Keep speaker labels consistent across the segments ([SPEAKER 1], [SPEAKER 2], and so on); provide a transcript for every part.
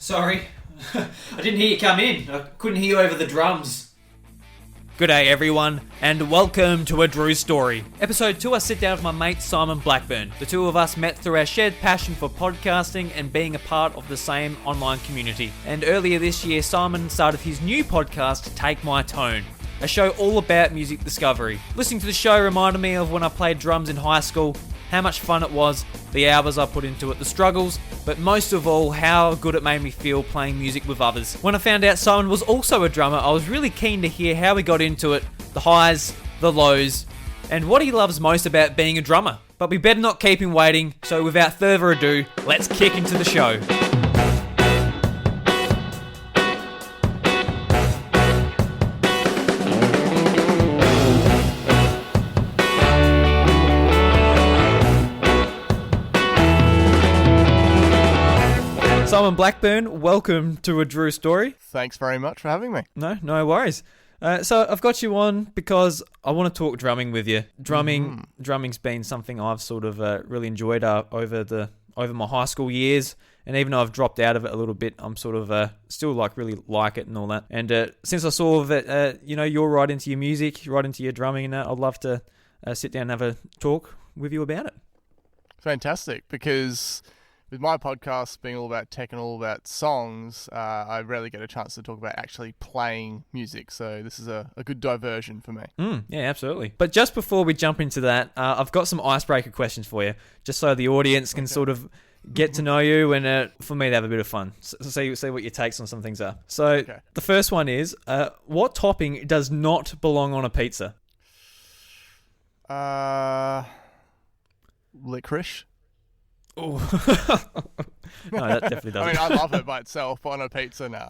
[SPEAKER 1] Sorry. I didn't hear you come in. I couldn't hear you over the drums.
[SPEAKER 2] G'day everyone, and welcome to A Drew Story. Episode 2, I sit down with my mate Simon Blackburn. The two of us met through our shared passion for podcasting and being a part of the same online community. And earlier this year, Simon started his new podcast, Take My Tone, a show all about music discovery. Listening to the show reminded me of when I played drums in high school, how much fun it was, the hours I put into it, the struggles, but most of all, how good it made me feel playing music with others. When I found out Simon was also a drummer, I was really keen to hear how he got into it, the highs, the lows, and what he loves most about being a drummer. But we better not keep him waiting, so without further ado, let's kick into the show. Simon Blackburn, welcome to A Drew Story.
[SPEAKER 3] Thanks very much for having me.
[SPEAKER 2] No worries. So I've got you on because I want to talk drumming with you. Drumming's been something I've sort of really enjoyed over my high school years, and even though I've dropped out of it a little bit, I'm sort of still really like it and all that. And since I saw that you're right into your music, right into your drumming, and that, I'd love to sit down and have a talk with you about it.
[SPEAKER 3] Fantastic, because with my podcast being all about tech and all about songs, I rarely get a chance to talk about actually playing music, so this is a good diversion for me.
[SPEAKER 2] Yeah, absolutely. But just before we jump into that, I've got some icebreaker questions for you, just so the audience can sort of get to know you and for me to have a bit of fun. So see what your takes on some things are. So The first one is, what topping does not belong on a pizza?
[SPEAKER 3] Licorice.
[SPEAKER 2] Oh, no, that definitely doesn't.
[SPEAKER 3] I mean, I love it by itself, but on a pizza, nah.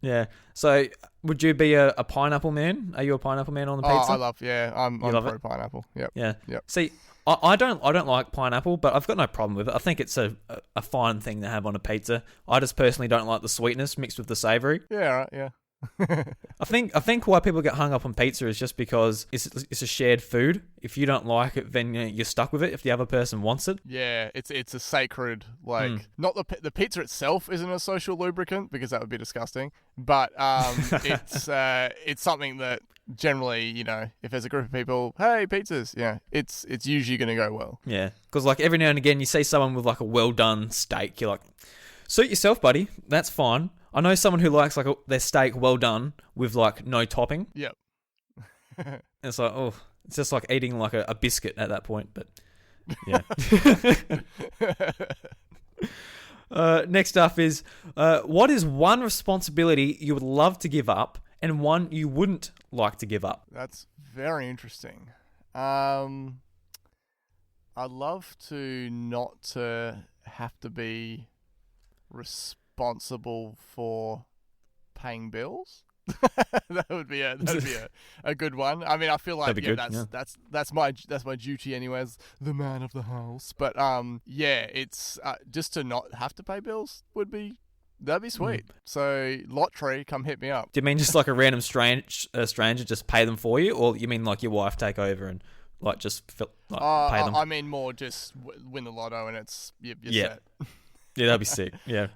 [SPEAKER 2] Yeah. So, would you be a pineapple man? Are you a pineapple man on the pizza?
[SPEAKER 3] I'm pro pineapple. Yep.
[SPEAKER 2] Yeah.
[SPEAKER 3] Yep.
[SPEAKER 2] See, I don't like pineapple, but I've got no problem with it. I think it's a fine thing to have on a pizza. I just personally don't like the sweetness mixed with the savoury.
[SPEAKER 3] Yeah. Right. Yeah.
[SPEAKER 2] I think why people get hung up on pizza is just because it's a shared food. If you don't like it, then you're stuck with it. If the other person wants it,
[SPEAKER 3] yeah, it's a sacred not the pizza itself isn't a social lubricant because that would be disgusting. But it's something that generally, if there's a group of people, hey, pizzas, it's usually going to go well.
[SPEAKER 2] Yeah, because every now and again you see someone with a well done steak, you're like, suit yourself, buddy. That's fine. I know someone who likes their steak well done with no topping.
[SPEAKER 3] Yep.
[SPEAKER 2] It's it's just like eating a biscuit at that point. But yeah. Next up is, what is one responsibility you would love to give up and one you wouldn't like to give up?
[SPEAKER 3] That's very interesting. I'd love to not to have to be responsible for paying bills. that would be a good one. I mean, I feel like that's my duty anyway as the man of the house. But it's just to not have to pay bills that'd be sweet. So lottery, come hit me up.
[SPEAKER 2] Do you mean just a random stranger just pay them for you, or you mean your wife take over and pay them?
[SPEAKER 3] I mean more just win the lotto and it's you're set.
[SPEAKER 2] Yeah, that'd be sick. Yeah.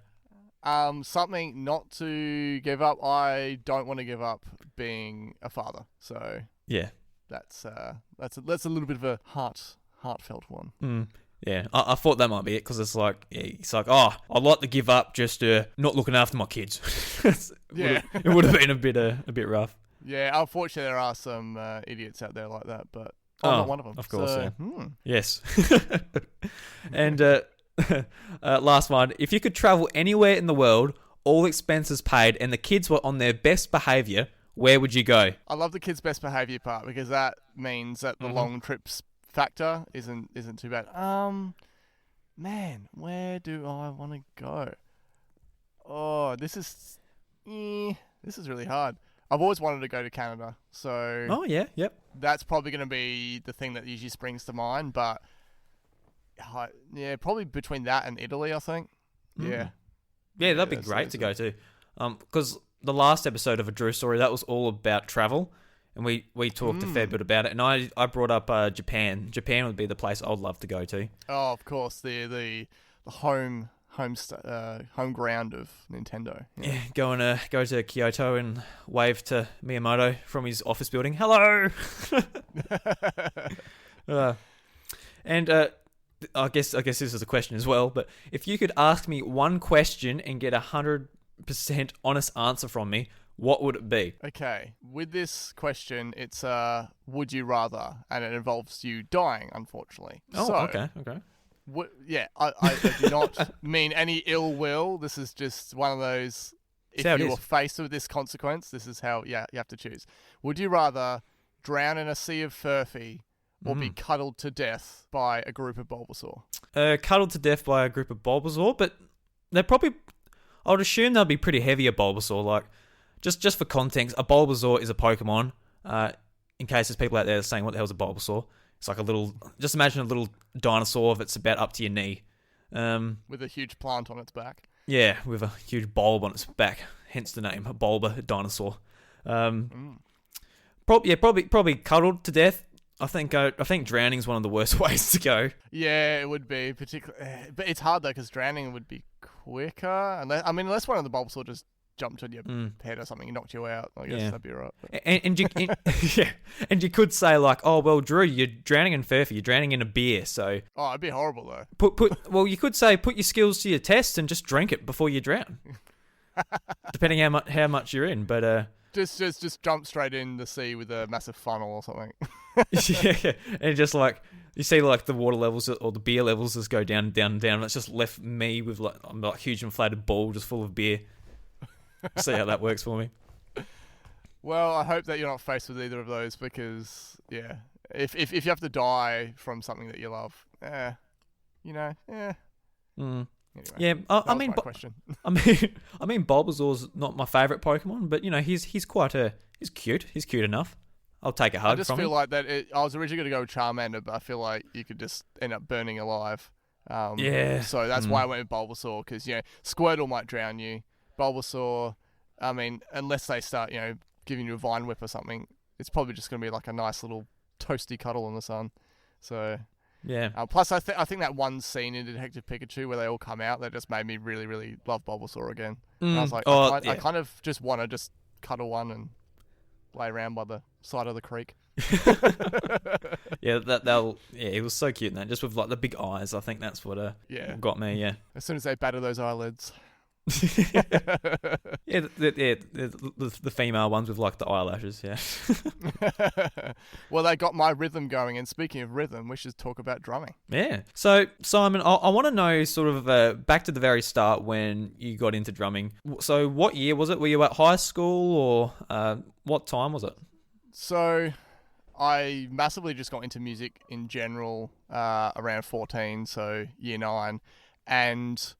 [SPEAKER 3] Something not to give up. I don't want to give up being a father. So
[SPEAKER 2] yeah,
[SPEAKER 3] that's a little bit of a heartfelt one.
[SPEAKER 2] Yeah, I thought that might be it because it's I'd like to give up just not looking after my kids. It would have been a bit rough.
[SPEAKER 3] Yeah, unfortunately there are some idiots out there like that, but I'm not one of them.
[SPEAKER 2] Of course, Yes. And last one. If you could travel anywhere in the world, all expenses paid, and the kids were on their best behaviour, where would you go?
[SPEAKER 3] I love the kids' best behaviour part because that means that the long trips factor isn't too bad. Man, where do I want to go? Oh, this is really hard. I've always wanted to go to Canada, so
[SPEAKER 2] oh yeah, yep.
[SPEAKER 3] That's probably going to be the thing that usually springs to mind, but. Yeah, probably between that and Italy, I think. Yeah,
[SPEAKER 2] that'd be great to go to. Because the last episode of A Drew Story, that was all about travel, and we talked a fair bit about it. And I brought up Japan. Japan would be the place I'd love to go to.
[SPEAKER 3] Oh, of course, the home home ground of Nintendo.
[SPEAKER 2] Yeah, go to Kyoto and wave to Miyamoto from his office building. Hello. I guess this is a question as well. But if you could ask me one question and get 100% honest answer from me, what would it be?
[SPEAKER 3] Okay, with this question, it's would you rather, and it involves you dying, unfortunately.
[SPEAKER 2] Oh, okay.
[SPEAKER 3] I do not mean any ill will. This is just one of those, if you were faced with this consequence, this is how you have to choose. Would you rather drown in a sea of furphy or be cuddled to death by a group of Bulbasaur?
[SPEAKER 2] Cuddled to death by a group of Bulbasaur, but they're probably, I would assume they'll be pretty heavy a Bulbasaur. Like, just for context, a Bulbasaur is a Pokemon. In case there's people out there saying, what the hell's a Bulbasaur? It's like just imagine a little dinosaur that's about up to your knee.
[SPEAKER 3] With a huge plant on its back.
[SPEAKER 2] Yeah, with a huge bulb on its back, hence the name, a bulba dinosaur. Probably cuddled to death. I think drowning is one of the worst ways to go.
[SPEAKER 3] Yeah, it would be, particularly, but it's hard though because drowning would be quicker. Unless one of the Bulbasaur just jumped on your head or something and knocked you out, I guess that'd be right.
[SPEAKER 2] And you could say like, oh well, Drew, you're drowning in furphy, you're drowning in a beer, so
[SPEAKER 3] it'd be horrible though.
[SPEAKER 2] Well, you could say put your skills to your test and just drink it before you drown, depending how much you're in. But
[SPEAKER 3] just jump straight in the sea with a massive funnel or something.
[SPEAKER 2] Yeah, and just like you see like the water levels or the beer levels just go down. And it's just left me with like a huge inflated ball just full of beer. See how that works for me.
[SPEAKER 3] Well, I hope that you're not faced with either of those because, if you have to die from something that you love, Anyway,
[SPEAKER 2] yeah, I mean, Bulbasaur's not my favourite Pokemon, but he's cute. He's cute enough. I'll take a hug.
[SPEAKER 3] I just feel like that. I was originally going to go with Charmander, but I feel like you could just end up burning alive. So that's why I went with Bulbasaur because Squirtle might drown you. Bulbasaur, unless they start, giving you a vine whip or something, it's probably just going to be like a nice little toasty cuddle in the sun. So
[SPEAKER 2] yeah.
[SPEAKER 3] Plus, I think that one scene in Detective Pikachu where they all come out, that just made me really, really love Bulbasaur again. And I was like, I kind of just want to just cuddle one and lay around by the side of the creek.
[SPEAKER 2] It was so cute, man. Just with like the big eyes, I think that's what got me. Yeah.
[SPEAKER 3] As soon as they batter those eyelids.
[SPEAKER 2] The female ones with like the eyelashes, yeah.
[SPEAKER 3] Well, they got my rhythm going, and speaking of rhythm, we should talk about drumming.
[SPEAKER 2] Yeah. So, Simon, I want to know sort of back to the very start when you got into drumming. So, what year was it? Were you at high school or what time was it?
[SPEAKER 3] So, I massively just got into music in general around 14, so year 9, and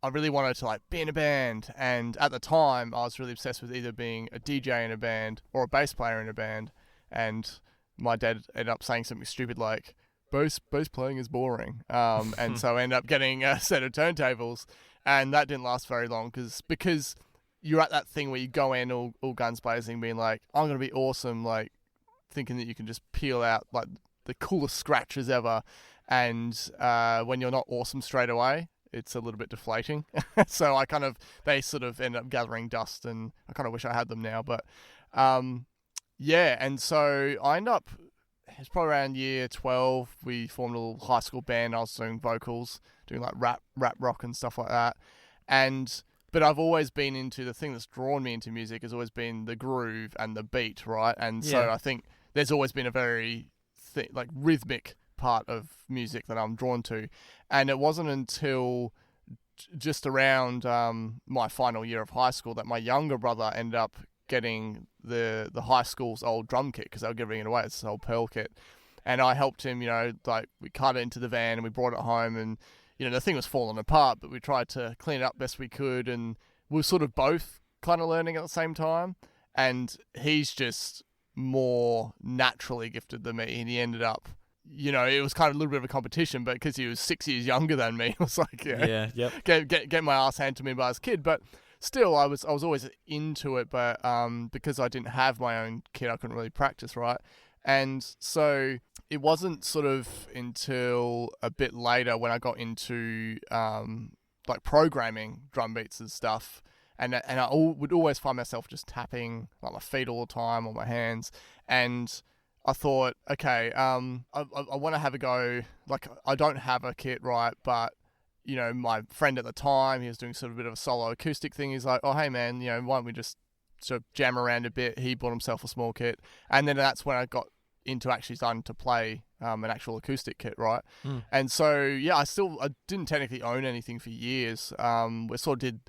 [SPEAKER 3] I really wanted to like be in a band, and at the time I was really obsessed with either being a DJ in a band or a bass player in a band, and my dad ended up saying something stupid like bass playing is boring, and so I ended up getting a set of turntables, and that didn't last very long because you're at that thing where you go in all guns blazing being like, I'm gonna be awesome, like thinking that you can just peel out like the coolest scratches ever, and when you're not awesome straight away, it's a little bit deflating. So they sort of end up gathering dust, and I kind of wish I had them now. But and so I ended up, it's probably around year 12, we formed a little high school band. I was doing vocals, doing like rap rock and stuff like that. But I've always been into, the thing that's drawn me into music has always been the groove and the beat, right? And so I think there's always been a very rhythmic part of music that I'm drawn to, and it wasn't until just around my final year of high school that my younger brother ended up getting the high school's old drum kit, because they were giving it away. It's this old Pearl kit, and I helped him. We cut it into the van and we brought it home, and the thing was falling apart, but we tried to clean it up best we could, and we were sort of both kind of learning at the same time. And he's just more naturally gifted than me, and he ended up, it was kind of a little bit of a competition, but because he was 6 years younger than me, it was like, get my ass handed to me by his kid. But still, I was always into it, but because I didn't have my own kit, I couldn't really practice, right? And so it wasn't sort of until a bit later when I got into like programming drum beats and stuff, and I would always find myself just tapping like my feet all the time or my hands, and I thought, okay, I want to have a go. Like, I don't have a kit, right? But, you know, my friend at the time, he was doing sort of a bit of a solo acoustic thing. He's like, oh, hey, man, you know, why don't we just sort of jam around a bit? He bought himself a small kit. And then that's when I got into actually starting to play an actual acoustic kit, right? And so, yeah, I didn't technically own anything for years. We sort of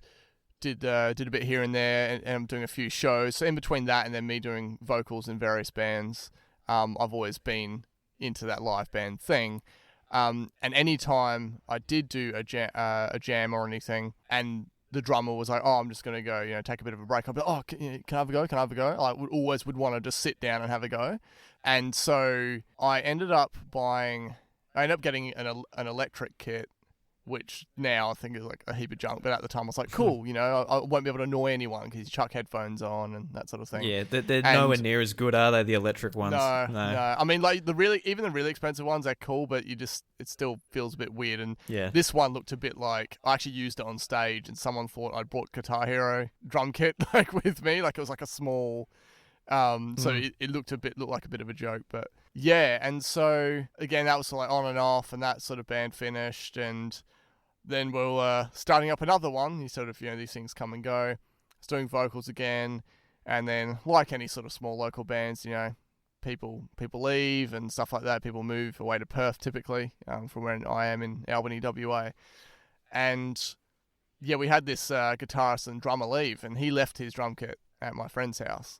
[SPEAKER 3] did a bit here and there, and I'm doing a few shows. So in between that and then me doing vocals in various bands, I've always been into that live band thing. And any time I did do a jam or anything, and the drummer was like, oh, I'm just going to go, you know, take a bit of a break. I'd be like, oh, can I have a go? Can I have a go? I would want to just sit down and have a go. And so I ended up getting an electric kit, which now I think is like a heap of junk, but at the time I was like, cool, you know, I won't be able to annoy anyone because you chuck headphones on and that sort of thing.
[SPEAKER 2] Yeah, they're nowhere near as good, are they, the electric ones?
[SPEAKER 3] No. I mean, like even the really expensive ones are cool, but it still feels a bit weird. And this one looked a bit like, I actually used it on stage and someone thought I'd brought Guitar Hero drum kit like with me, like it was like a small, so it looked like a bit of a joke, but yeah. And so again, that was sort of like on and off, and that sort of band finished, and then we were starting up another one. You sort of, you know, these things come and go. I was doing vocals again, and then like any sort of small local bands, you know, people leave and stuff like that. People move away to Perth typically, from where I am in Albany, WA, and yeah, we had this guitarist and drummer leave, and he left his drum kit at my friend's house.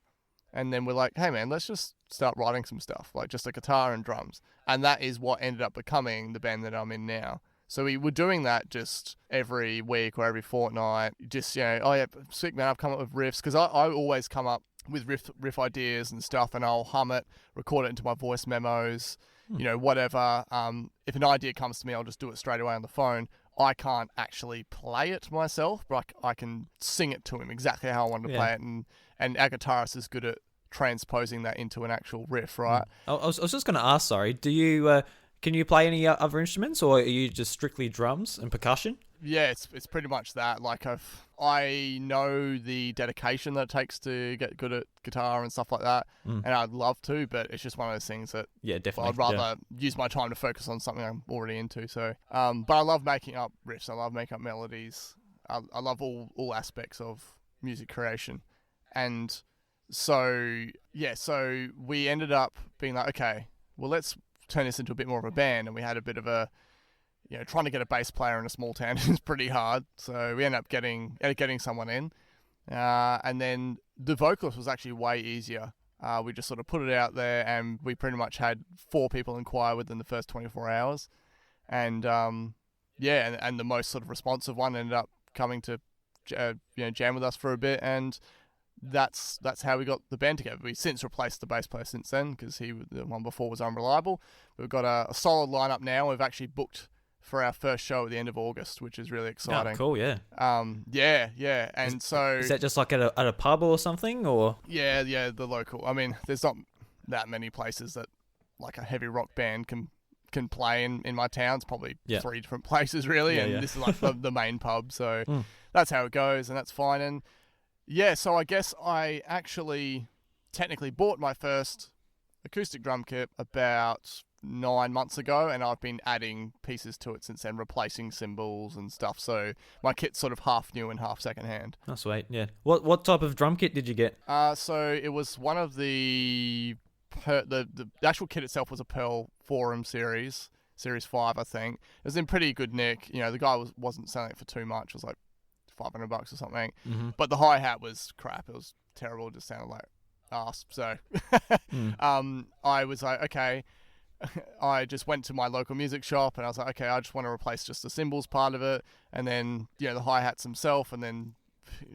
[SPEAKER 3] And then we're like, hey man, let's just start writing some stuff, like just a guitar and drums. And that is what ended up becoming the band that I'm in now. So we were doing that just every week or every fortnight. Just, you know, oh yeah, sweet man, I've come up with riffs. Because I always come up with riff ideas and stuff, and I'll hum it, record it into my voice memos, you know, whatever. If an idea comes to me, I'll just do it straight away on the phone. I can't actually play it myself, but I can sing it to him exactly how I want to play it. And our guitarist is good at transposing that into an actual riff, right?
[SPEAKER 2] I was just going to ask, sorry, do you can you play any other instruments, or are you just strictly drums and percussion?
[SPEAKER 3] Yeah, it's pretty much that. Like I know the dedication that it takes to get good at guitar and stuff like that, and I'd love to, but it's just one of those things that
[SPEAKER 2] definitely.
[SPEAKER 3] I'd rather use my time to focus on something I'm already into. So, but I love making up riffs. I love making up melodies. I love all aspects of music creation, and so we ended up being like, okay, well, let's turn this into a bit more of a band. And we had a bit of a, you know, trying to get a bass player in a small town is pretty hard. So we ended up getting someone in, and then the vocalist was actually way easier. We just sort of put it out there, and we pretty much had 4 people inquire within the first 24 hours, and and the most sort of responsive one ended up coming to jam with us for a bit, and that's how we got the band together. We've since replaced the bass player since then, because the one before was unreliable. We've got a solid lineup now. We've actually booked for our first show at the end of August, which is really exciting.
[SPEAKER 2] Oh, cool, yeah.
[SPEAKER 3] Yeah. And so
[SPEAKER 2] is that just like at a pub or something, or?
[SPEAKER 3] Yeah, the local. I mean, there's not that many places that like a heavy rock band can play in my town. It's probably 3 different places really, this is like the main pub. So that's how it goes, and that's fine. And yeah, so I guess I actually technically bought my first acoustic drum kit about 9 months ago, and I've been adding pieces to it since then, replacing cymbals and stuff. So my kit's sort of half new and half secondhand.
[SPEAKER 2] Oh, sweet, yeah. What type of drum kit did you get?
[SPEAKER 3] So it was one of the actual kit itself was a Pearl Forum Series 5, I think. It was in pretty good nick. You know, the guy wasn't selling it for too much. It was like $500 or something. But the hi-hat was crap. It was terrible. It just sounded like arse. So I was like, okay. I just went to my local music shop, and I was like, okay, I just want to replace just the cymbals part of it, and then, you know, the hi-hats themselves, and then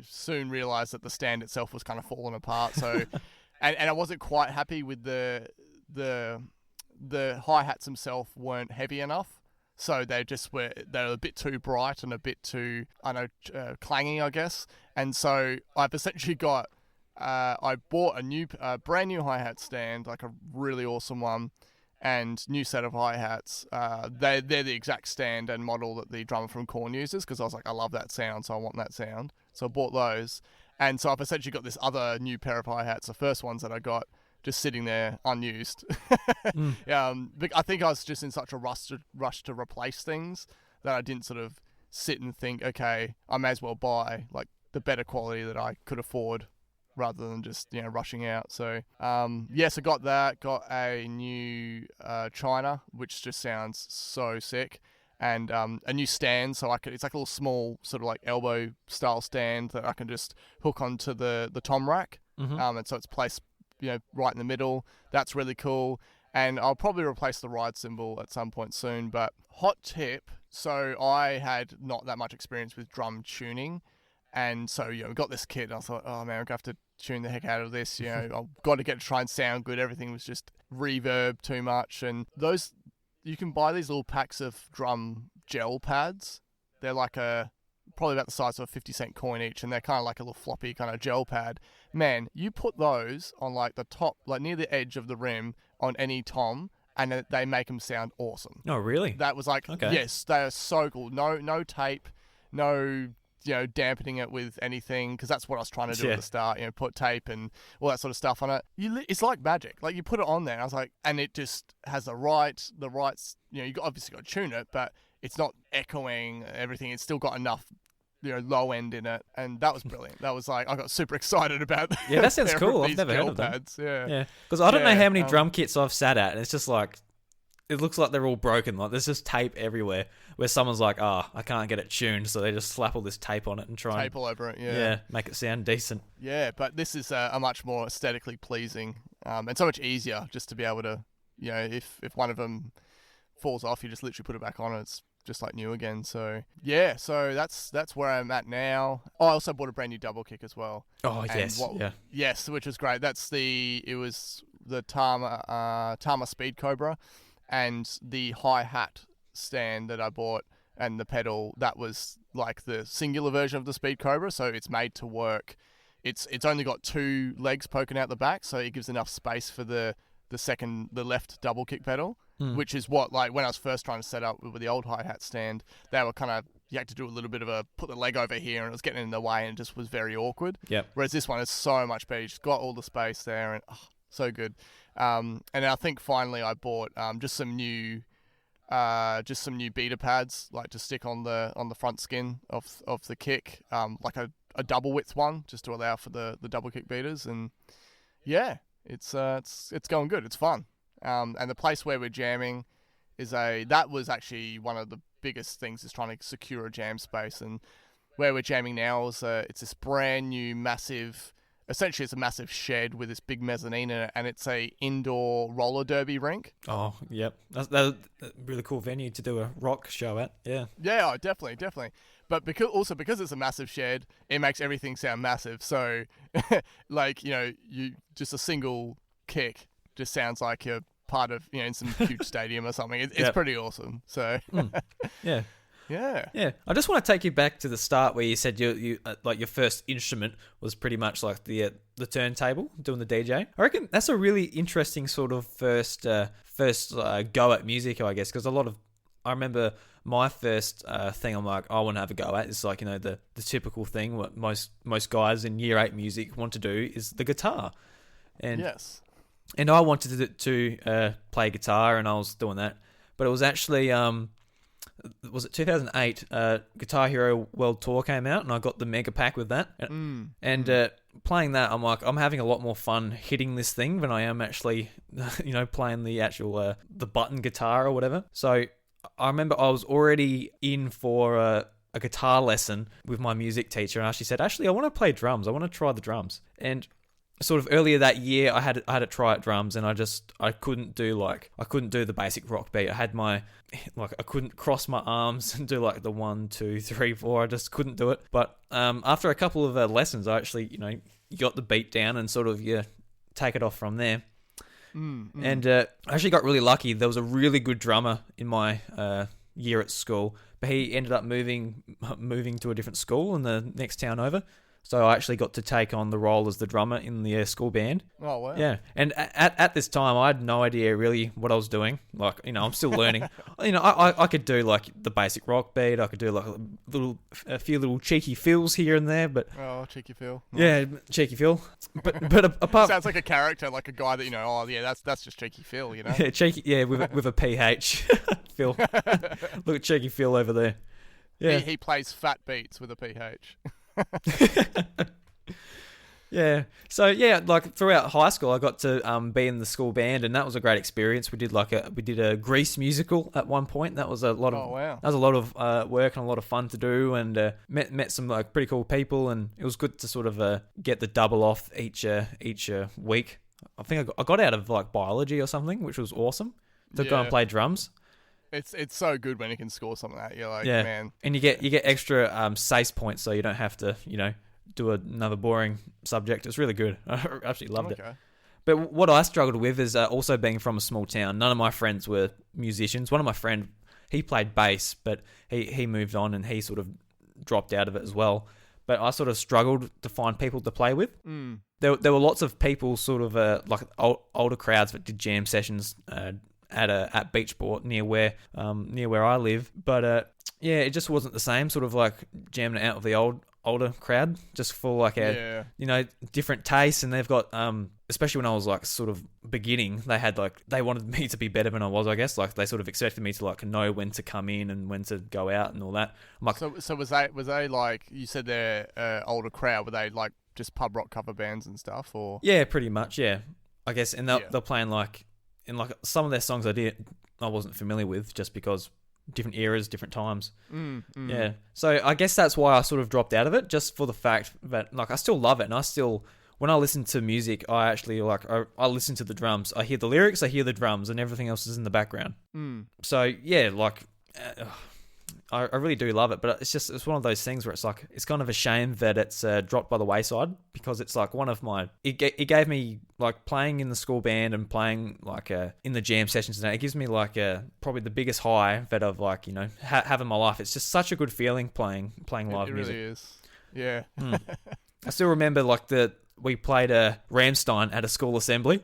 [SPEAKER 3] soon realized that the stand itself was kind of falling apart. So and I wasn't quite happy with the hi-hats themselves weren't heavy enough. So they were a bit too bright and a bit too, clangy, I guess. And so I've essentially got, I bought a brand new hi-hat stand, like a really awesome one. and new set of hi-hats. They're the exact stand and model that the drummer from Korn uses, because I was like, I love that sound, so I want that sound. So I bought those. And so I've essentially got this other new pair of hi-hats, the first ones that I got, just sitting there unused. But I think I was just in such a rush to replace things that I didn't sort of sit and think, okay, I may as well buy like the better quality that I could afford, rather than just, rushing out. So, so got that, got a new China, which just sounds so sick, and a new stand, so it's like a little small sort of like elbow style stand that I can just hook onto the tom rack, and so it's placed, right in the middle. That's really cool, and I'll probably replace the ride cymbal at some point soon. But hot tip, so I had not that much experience with drum tuning. And so, we got this kit, and I thought, oh man, I'm going to have to tune the heck out of this. I've got to try and sound good. Everything was just reverb too much. And those, you can buy these little packs of drum gel pads. They're like probably about the size of a 50-cent coin each, and they're kind of like a little floppy kind of gel pad. Man, you put those on like the top, like near the edge of the rim on any tom, and they make them sound awesome.
[SPEAKER 2] Oh, really?
[SPEAKER 3] That was like, okay. Yes, they are so cool. No tape, no dampening it with anything, because that's what I was trying to do at the start, put tape and all that sort of stuff on it. It's like magic. Like, you put it on there, and I was like, and it just has the right, you obviously got to tune it, but it's not echoing everything. It's still got enough, low end in it, and that was brilliant. That was like, I got super excited about that.
[SPEAKER 2] Yeah, that sounds cool. I've never heard of
[SPEAKER 3] pads.
[SPEAKER 2] Them. Yeah. Because I don't know how many drum kits I've sat at, and it's just like, it looks like they're all broken. Like, there's just tape everywhere, where someone's like, I can't get it tuned, so they just slap all this tape on it and try
[SPEAKER 3] tape all over it.
[SPEAKER 2] Yeah, make it sound decent.
[SPEAKER 3] Yeah, but this is a much more aesthetically pleasing, and so much easier just to be able to, if one of them falls off, you just literally put it back on, and it's just like new again. So so that's where I'm at now. I also bought a brand new double kick as well.
[SPEAKER 2] Oh, yes.
[SPEAKER 3] Yes, which was great. It was the Tama Speed Cobra, and the hi-hat stand that I bought, and the pedal, that was like the singular version of the Speed Cobra, so it's made to work. It's only got two legs poking out the back, so it gives enough space for the left double kick pedal, which is what, like, when I was first trying to set up with the old hi-hat stand, they were kind of, you had to do a little bit of put the leg over here, and it was getting in the way, and it just was very awkward.
[SPEAKER 2] Yep.
[SPEAKER 3] Whereas this one is so much better. It's got all the space there, and so good. And I think finally I bought just some new beater pads, like to stick on the front skin of the kick, like a double width one, just to allow for the double kick beaters. And yeah, it's going good. It's fun. And the place where we're jamming that was actually one of the biggest things, is trying to secure a jam space. And where we're jamming now is it's this brand new massive. Essentially, it's a massive shed with this big mezzanine in it, and it's a indoor roller derby rink.
[SPEAKER 2] Oh, yep. That's a really cool venue to do a rock show at, yeah.
[SPEAKER 3] Yeah, oh, definitely. But because it's a massive shed, it makes everything sound massive. So, like, you just a single kick just sounds like you're part of, in some huge stadium or something. It's pretty awesome. So,
[SPEAKER 2] yeah.
[SPEAKER 3] Yeah.
[SPEAKER 2] I just want to take you back to the start where you said you like your first instrument was pretty much like the turntable, doing the DJ. I reckon that's a really interesting sort of first go at music, I guess, because I remember my first thing I'm like, I want to have a go at. It's like, the typical thing what most guys in year 8 music want to do is the guitar. And
[SPEAKER 3] yes.
[SPEAKER 2] And I wanted to play guitar, and I was doing that, but it was actually was it 2008? Guitar Hero World Tour came out, and I got the mega pack with that. And playing that, I'm like, I'm having a lot more fun hitting this thing than I am actually, playing the actual the button guitar or whatever. So I remember I was already in for a guitar lesson with my music teacher, and she said, actually, I want to play drums. I want to try the drums. And sort of earlier that year, I had to try at drums, and I couldn't do the basic rock beat. I had I couldn't cross my arms and do like the 1, 2, 3, 4. I just couldn't do it. But after a couple of lessons, I actually got the beat down and sort of take it off from there. And I actually got really lucky. There was a really good drummer in my year at school, but he ended up moving to a different school in the next town over. So I actually got to take on the role as the drummer in the school band.
[SPEAKER 3] Oh, wow.
[SPEAKER 2] Yeah, and at this time, I had no idea really what I was doing. Like, I'm still learning. I could do like the basic rock beat. I could do like a few little cheeky fills here and there. But
[SPEAKER 3] cheeky fill.
[SPEAKER 2] Yeah, cheeky fill. But apart,
[SPEAKER 3] sounds like a character, like a guy that that's just cheeky Phil.
[SPEAKER 2] Yeah, cheeky. Yeah, with a PH. Phil. Look at cheeky Phil over there. Yeah,
[SPEAKER 3] he plays fat beats with a PH.
[SPEAKER 2] Yeah. So yeah, like throughout high school, I got to be in the school band, and that was a great experience. We did a Grease musical at one point. That was a lot of that was a lot of work and a lot of fun to do, and met some like pretty cool people, and it was good to sort of get the double off each week. I think I got out of like biology or something, which was awesome. To go and play drums.
[SPEAKER 3] It's so good when you can score something like that. You're like, man.
[SPEAKER 2] And you get extra SACE points, so you don't have to do another boring subject. It's really good. I absolutely loved it. But what I struggled with is also being from a small town. None of my friends were musicians. One of my friends, he played bass, but he moved on and he sort of dropped out of it as well. But I sort of struggled to find people to play with. There were lots of people, sort of like older crowds that did jam sessions at Beachport near where I live. But it just wasn't the same. Sort of like jamming it out with the older crowd, just for like different tastes. And they've got especially when I was like sort of beginning, they wanted me to be better than I was, I guess. Like they sort of expected me to like know when to come in and when to go out and all that. I'm like,
[SPEAKER 3] so was they like, you said they're older crowd, were they like just pub rock cover bands and stuff, or?
[SPEAKER 2] Yeah, pretty much, yeah. I guess, and they're playing like, in like some of their songs I wasn't familiar with, just because different eras, different times. Yeah. So I guess that's why I sort of dropped out of it, just for the fact that like I still love it, and I still, when I listen to music, I actually I listen to the drums. I hear the lyrics, I hear the drums, and everything else is in the background. So yeah, like I really do love it, but it's one of those things where it's like, it's kind of a shame that it's dropped by the wayside, because it's like one of my, it gave me like playing in the school band and playing like in the jam sessions, and it gives me like probably the biggest high that I've like have in my life. It's just such a good feeling playing live music.
[SPEAKER 3] It really is. Yeah.
[SPEAKER 2] I still remember like we played Rammstein at a school assembly.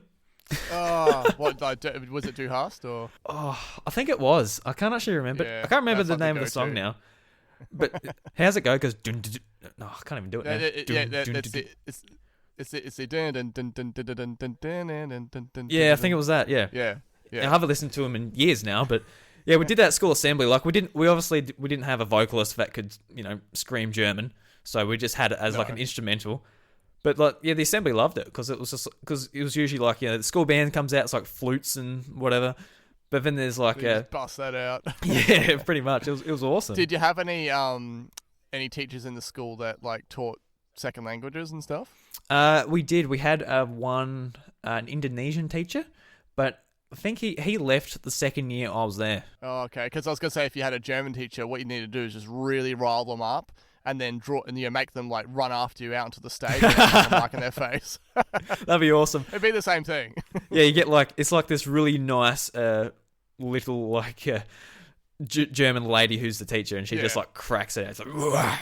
[SPEAKER 3] What, like, was it Du Hast or?
[SPEAKER 2] Oh, I think it was. I can't actually remember. I can't remember the name of the song now. But how's it go? Because no, I can't even do it now.
[SPEAKER 3] It's the dun dun dun dun dun dun dun dun dun dun.
[SPEAKER 2] Yeah, I think it was that. Yeah. I haven't listened to him in years now, but yeah, we did that at school assembly. Like we didn't have a vocalist that could scream German, so we just had it as like an instrumental. But like, yeah, the assembly loved it, because it was usually like, the school band comes out, it's like flutes and whatever. But then there's like
[SPEAKER 3] just bust that out.
[SPEAKER 2] Yeah, pretty much. It was awesome.
[SPEAKER 3] Did you have any teachers in the school that like taught second languages and stuff?
[SPEAKER 2] We did. We had an Indonesian teacher, but I think he left the second year I was there.
[SPEAKER 3] Oh, okay. Because I was gonna say, if you had a German teacher, what you need to do is just really rile them up. And then make them like run after you out into the stage and have a mic in their face.
[SPEAKER 2] That'd be awesome.
[SPEAKER 3] It'd be the same thing.
[SPEAKER 2] Yeah, you get like, it's like this really nice little like German lady who's the teacher, and she just like cracks it out. It's like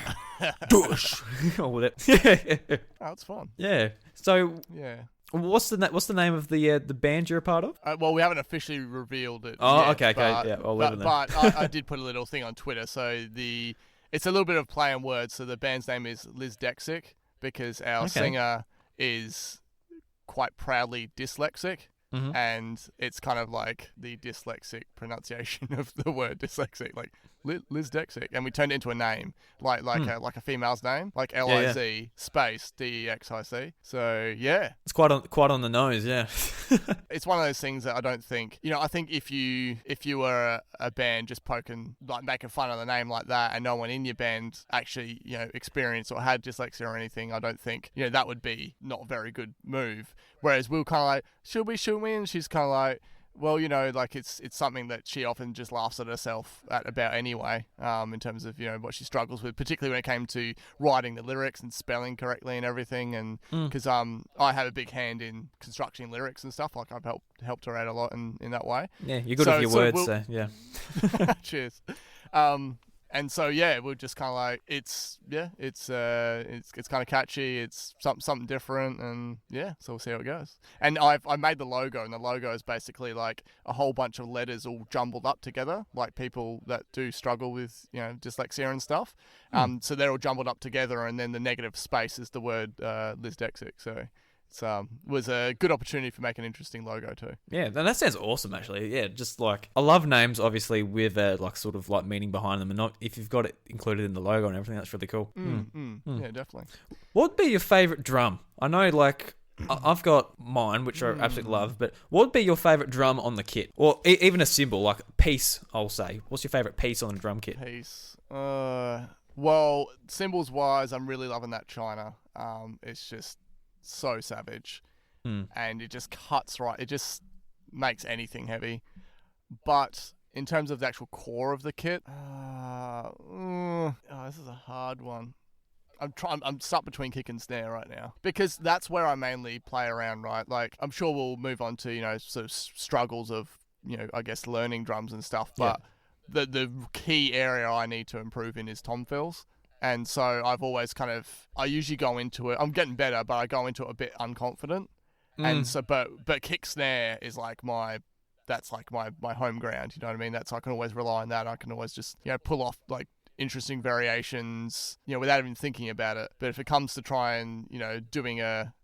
[SPEAKER 2] dush. Oh,
[SPEAKER 3] it's fun.
[SPEAKER 2] Yeah. So
[SPEAKER 3] yeah.
[SPEAKER 2] What's the name of the band you're a part of?
[SPEAKER 3] Well, we haven't officially revealed it.
[SPEAKER 2] Oh,
[SPEAKER 3] yet,
[SPEAKER 2] okay. Yeah, I'll leave it then.
[SPEAKER 3] But I did put a little thing on Twitter. So it's a little bit of play on words. So the band's name is Liz Dexic, because our singer is quite proudly dyslexic. Mm-hmm. And it's kind of like the dyslexic pronunciation of the word dyslexic, like Liz Dexic, and we turned it into a name, like a female's name, like Liz space Dexic. So yeah,
[SPEAKER 2] it's quite on the nose. Yeah,
[SPEAKER 3] it's one of those things that I don't think, I think if you were a band just making fun of the name like that, and no one in your band actually experienced or had dyslexia or anything, I don't think that would be not a very good move. Whereas we were kind of like, should we? And she's kind of like, well, like it's something that she often just laughs at herself about anyway, in terms of, what she struggles with, particularly when it came to writing the lyrics and spelling correctly and everything. And because I have a big hand in constructing lyrics and stuff, like I've helped her out a lot in that way.
[SPEAKER 2] Yeah, you're good with your words, so yeah.
[SPEAKER 3] Cheers. And so we're just kind of like it's kind of catchy. It's something different, and so we'll see how it goes. And I made the logo, and the logo is basically like a whole bunch of letters all jumbled up together, like people that do struggle with dyslexia and stuff. So they're all jumbled up together, and then the negative space is the word dyslexic. So. It was a good opportunity for making an interesting logo too.
[SPEAKER 2] Yeah, and that sounds awesome actually. Yeah, just like I love names obviously with like sort of like meaning behind them, and not if you've got it included in the logo and everything. That's really cool.
[SPEAKER 3] Yeah, definitely.
[SPEAKER 2] What would be your favorite drum? I know like I've got mine, which I absolutely love, but what would be your favorite drum on the kit, or even a cymbal like piece? I'll say, what's your favorite piece on the drum kit?
[SPEAKER 3] Piece. Well, cymbals wise, I'm really loving that China. It's just so savage, and it just cuts right. It just makes anything heavy. But in terms of the actual core of the kit, this is a hard one. I'm stuck between kick and snare right now, because that's where I mainly play around, right? Like, I'm sure we'll move on to sort of struggles of I guess learning drums and stuff, but the key area I need to improve in is tom fills. And so I've always I usually go into it, I'm getting better, but I go into it a bit unconfident. And so, but kick snare is like that's like my home ground, you know what I mean? I can always rely on that. I can always just, pull off like interesting variations, without even thinking about it. But if it comes to try and, doing a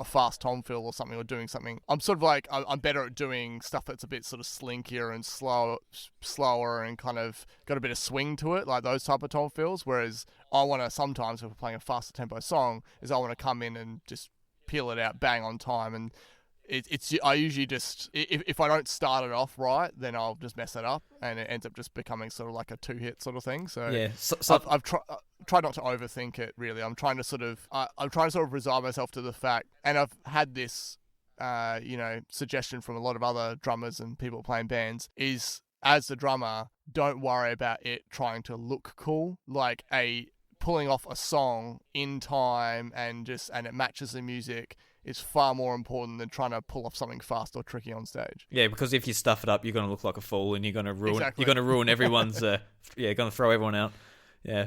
[SPEAKER 3] fast tom fill or something, or doing something, I'm sort of like, I'm better at doing stuff that's a bit sort of slinkier and slower and kind of got a bit of swing to it, like those type of tom fills. Whereas I want to sometimes, if we're playing a faster tempo song, I want to come in and just peel it out bang on time. And I usually just, if I don't start it off right, then I'll just mess it up, and it ends up just becoming sort of like a 2-hit sort of thing. So
[SPEAKER 2] yeah,
[SPEAKER 3] I've tried not to overthink it. Really, I'm trying to sort of resign myself to the fact, and I've had this, suggestion from a lot of other drummers and people playing bands is, as the drummer, don't worry about it trying to look cool, like pulling off a song in time and it matches the music is far more important than trying to pull off something fast or tricky on stage.
[SPEAKER 2] Yeah, because if you stuff it up, you're going to look like a fool, and you're going to ruin.
[SPEAKER 3] Exactly.
[SPEAKER 2] You're going to ruin everyone's. Going to throw everyone out. Yeah.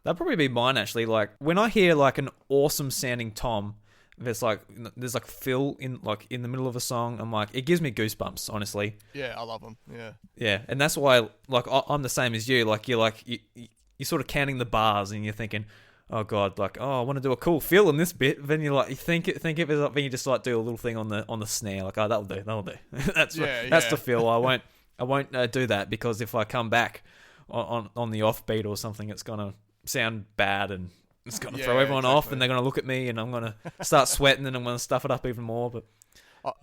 [SPEAKER 2] That'd probably be mine actually. Like when I hear like an awesome sounding tom, there's like fill in the middle of a song. I'm like, it gives me goosebumps. Honestly.
[SPEAKER 3] Yeah, I love them.
[SPEAKER 2] Yeah, and that's why like I'm the same as you. Like you're sort of counting the bars, and you're thinking, oh god, like, I want to do a cool fill in this bit. Then you think of it, then you just like do a little thing on the snare, like, oh, that'll do. that's the fill. I won't do that, because if I come back on the offbeat or something, it's gonna sound bad, and it's gonna throw everyone off, and they're gonna look at me, and I'm gonna start sweating, and I'm gonna stuff it up even more. But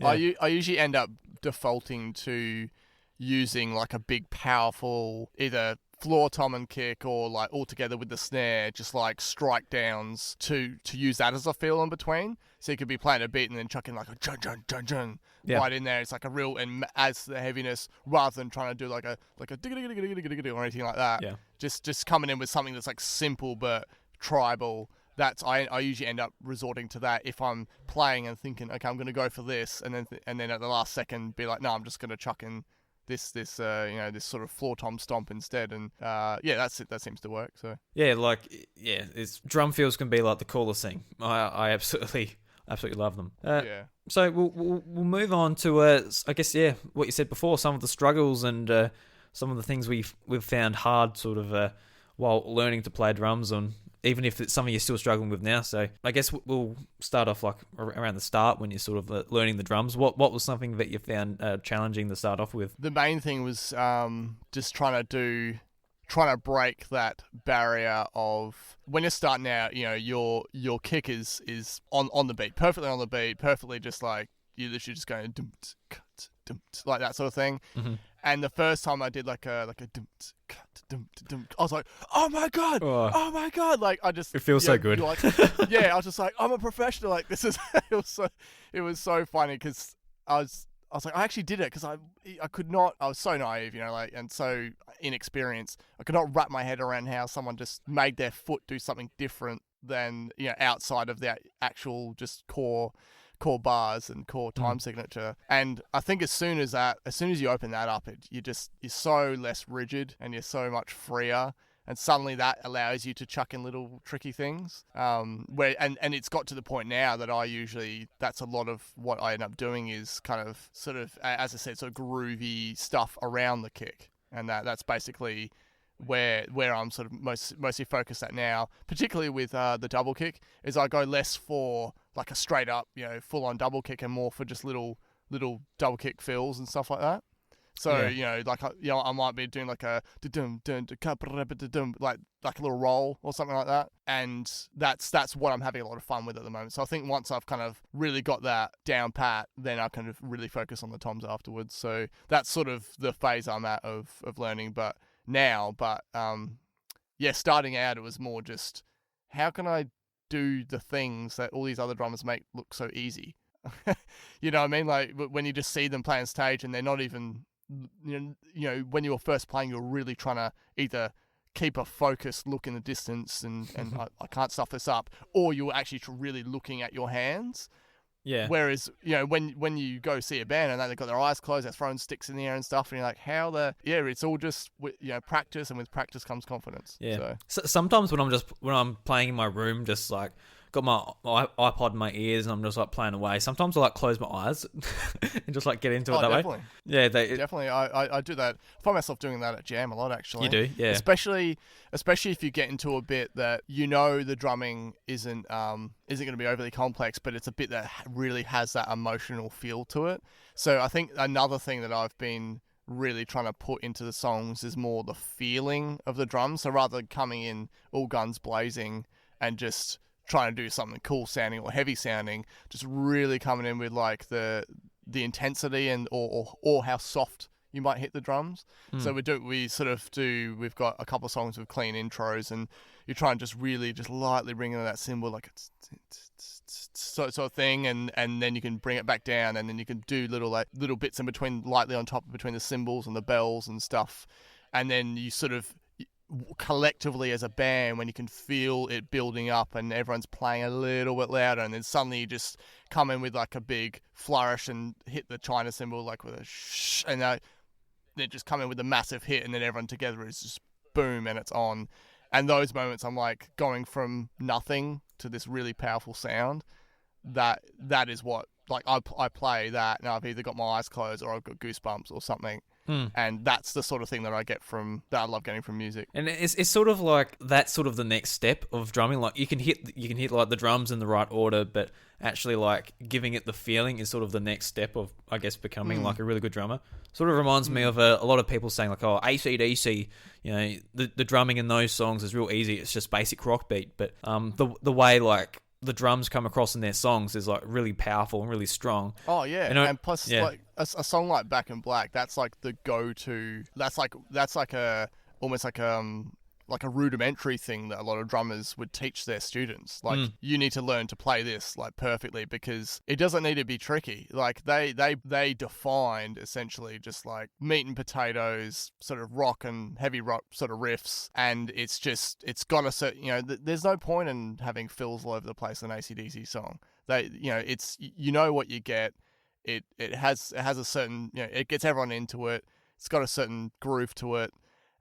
[SPEAKER 3] I usually end up defaulting to using like a big powerful either floor tom and kick, or like all together with the snare, just like strike downs to use that as a feel in between. So you could be playing a beat and then chucking like a jun jun jun jun right in there. It's like a real, and adds to the heaviness, rather than trying to do like a or anything like that.
[SPEAKER 2] Yeah.
[SPEAKER 3] Just coming in with something that's like simple but tribal. I usually end up resorting to that if I'm playing and thinking, okay, I'm going to go for this, and then at the last second be like, no, I'm just going to chuck in this this sort of floor tom stomp instead, and that seems to work. So
[SPEAKER 2] it's drum fills can be like the coolest thing. I absolutely love them. So we'll move on to I guess what you said before, some of the struggles and some of the things we've found hard sort of while learning to play drums on. Even if it's something you're still struggling with now. So I guess we'll start off like around the start when you're sort of learning the drums. What was something that you found challenging to start off with?
[SPEAKER 3] The main thing was just trying to break that barrier of when you're starting out, your kick is on the beat, perfectly on the beat, perfectly just like you're literally just going like that sort of thing.
[SPEAKER 2] Mm-hmm.
[SPEAKER 3] And the first time I did like a I was like, oh my god, like I just,
[SPEAKER 2] it feels so good.
[SPEAKER 3] Like, I was just like, I'm a professional. Like this is it was so funny, because I was like, I actually did it, because I could not. I was so naive, and so inexperienced. I could not wrap my head around how someone just made their foot do something different than outside of the actual just core bars and core time signature. And I think as soon as you open that up, you're so less rigid, and you're so much freer, And suddenly that allows you to chuck in little tricky things. Where and it's got to the point now that that's a lot of what I end up doing is kind of sort of, as I said, sort of groovy stuff around the kick. And that's basically where I'm sort of mostly focused at now, particularly with the double kick, is I go less for like a straight up, full on double kick and more for just little double kick fills and stuff like that. So, I might be doing like a like a little roll or something like that. And that's what I'm having a lot of fun with at the moment. So I think once I've kind of really got that down pat, then I kind of really focus on the toms afterwards. So that's sort of the phase I'm at of learning starting out, it was more just, how can I do the things that all these other drummers make look so easy? You know what I mean? Like when you just see them play on stage and they're not even, when you were first playing, you're really trying to either keep a focused look in the distance and I can't stuff this up, or you're actually really looking at your hands.
[SPEAKER 2] Yeah.
[SPEAKER 3] Whereas, when you go see a band and they've got their eyes closed, they're throwing sticks in the air and stuff, and you're like, it's all just, practice, and with practice comes confidence.
[SPEAKER 2] Yeah. So sometimes when I'm playing in my room, just like got my iPod in my ears and I'm just like playing away, sometimes I like close my eyes and just like get into it that
[SPEAKER 3] definitely.
[SPEAKER 2] way. Yeah,
[SPEAKER 3] definitely. I do that. I find myself doing that at jam a lot, actually.
[SPEAKER 2] You do, yeah.
[SPEAKER 3] Especially if you get into a bit that the drumming isn't going to be overly complex, but it's a bit that really has that emotional feel to it. So I think another thing that I've been really trying to put into the songs is more the feeling of the drums. So rather than coming in all guns blazing and just trying to do something cool sounding or heavy sounding, just really coming in with like the intensity and or how soft you might hit the drums. So we've got a couple of songs with clean intros, and you try and just really just lightly bring in that cymbal, like it's sort of thing, and then you can bring it back down, and then you can do little bits in between, lightly on top between the cymbals and the bells and stuff, and then you sort of collectively as a band, when you can feel it building up and everyone's playing a little bit louder, and then suddenly you just come in with like a big flourish and hit the China cymbal like with a shh, and they just come in with a massive hit, and then everyone together is just boom, and it's on. And those moments, I'm like going from nothing to this really powerful sound. That is what, like, I play that, and I've either got my eyes closed or I've got goosebumps or something. And that's the sort of thing that I love getting from music.
[SPEAKER 2] And it's sort of like that's sort of the next step of drumming. Like you can hit like the drums in the right order, but actually like giving it the feeling is sort of the next step of, I guess, becoming like a really good drummer. Sort of reminds me of a lot of people saying like, oh, AC/DC, the drumming in those songs is real easy. It's just basic rock beat. But the way like the drums come across in their songs is like really powerful and really strong.
[SPEAKER 3] Oh yeah, and plus like a song like Back in Black, that's like the go-to. That's like almost like a rudimentary thing that a lot of drummers would teach their students. Like you need to learn to play this like perfectly, because it doesn't need to be tricky. Like they defined essentially just like meat and potatoes, sort of rock and heavy rock sort of riffs, and it's got a certain, there's no point in having fills all over the place in an AC/DC song. It's what you get. It has a certain, it gets everyone into it. It's got a certain groove to it,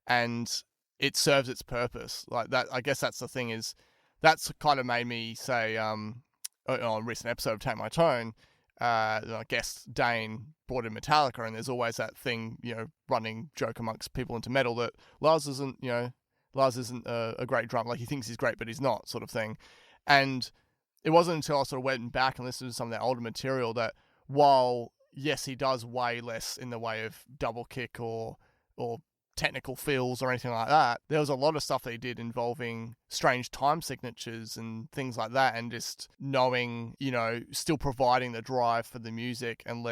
[SPEAKER 3] and it serves its purpose. Like that, I guess that's the thing, is that's kind of made me say, on a recent episode of Take My Tone, I guess Dane brought in Metallica, and there's always that thing, running joke amongst people into metal that Lars isn't a great drummer. Like he thinks he's great, but he's not, sort of thing. And it wasn't until I sort of went back and listened to some of that older material that, while yes, he does way less in the way of double kick or technical fills or anything like that, there was a lot of stuff that he did involving strange time signatures and things like that, and just knowing, still providing the drive for the music and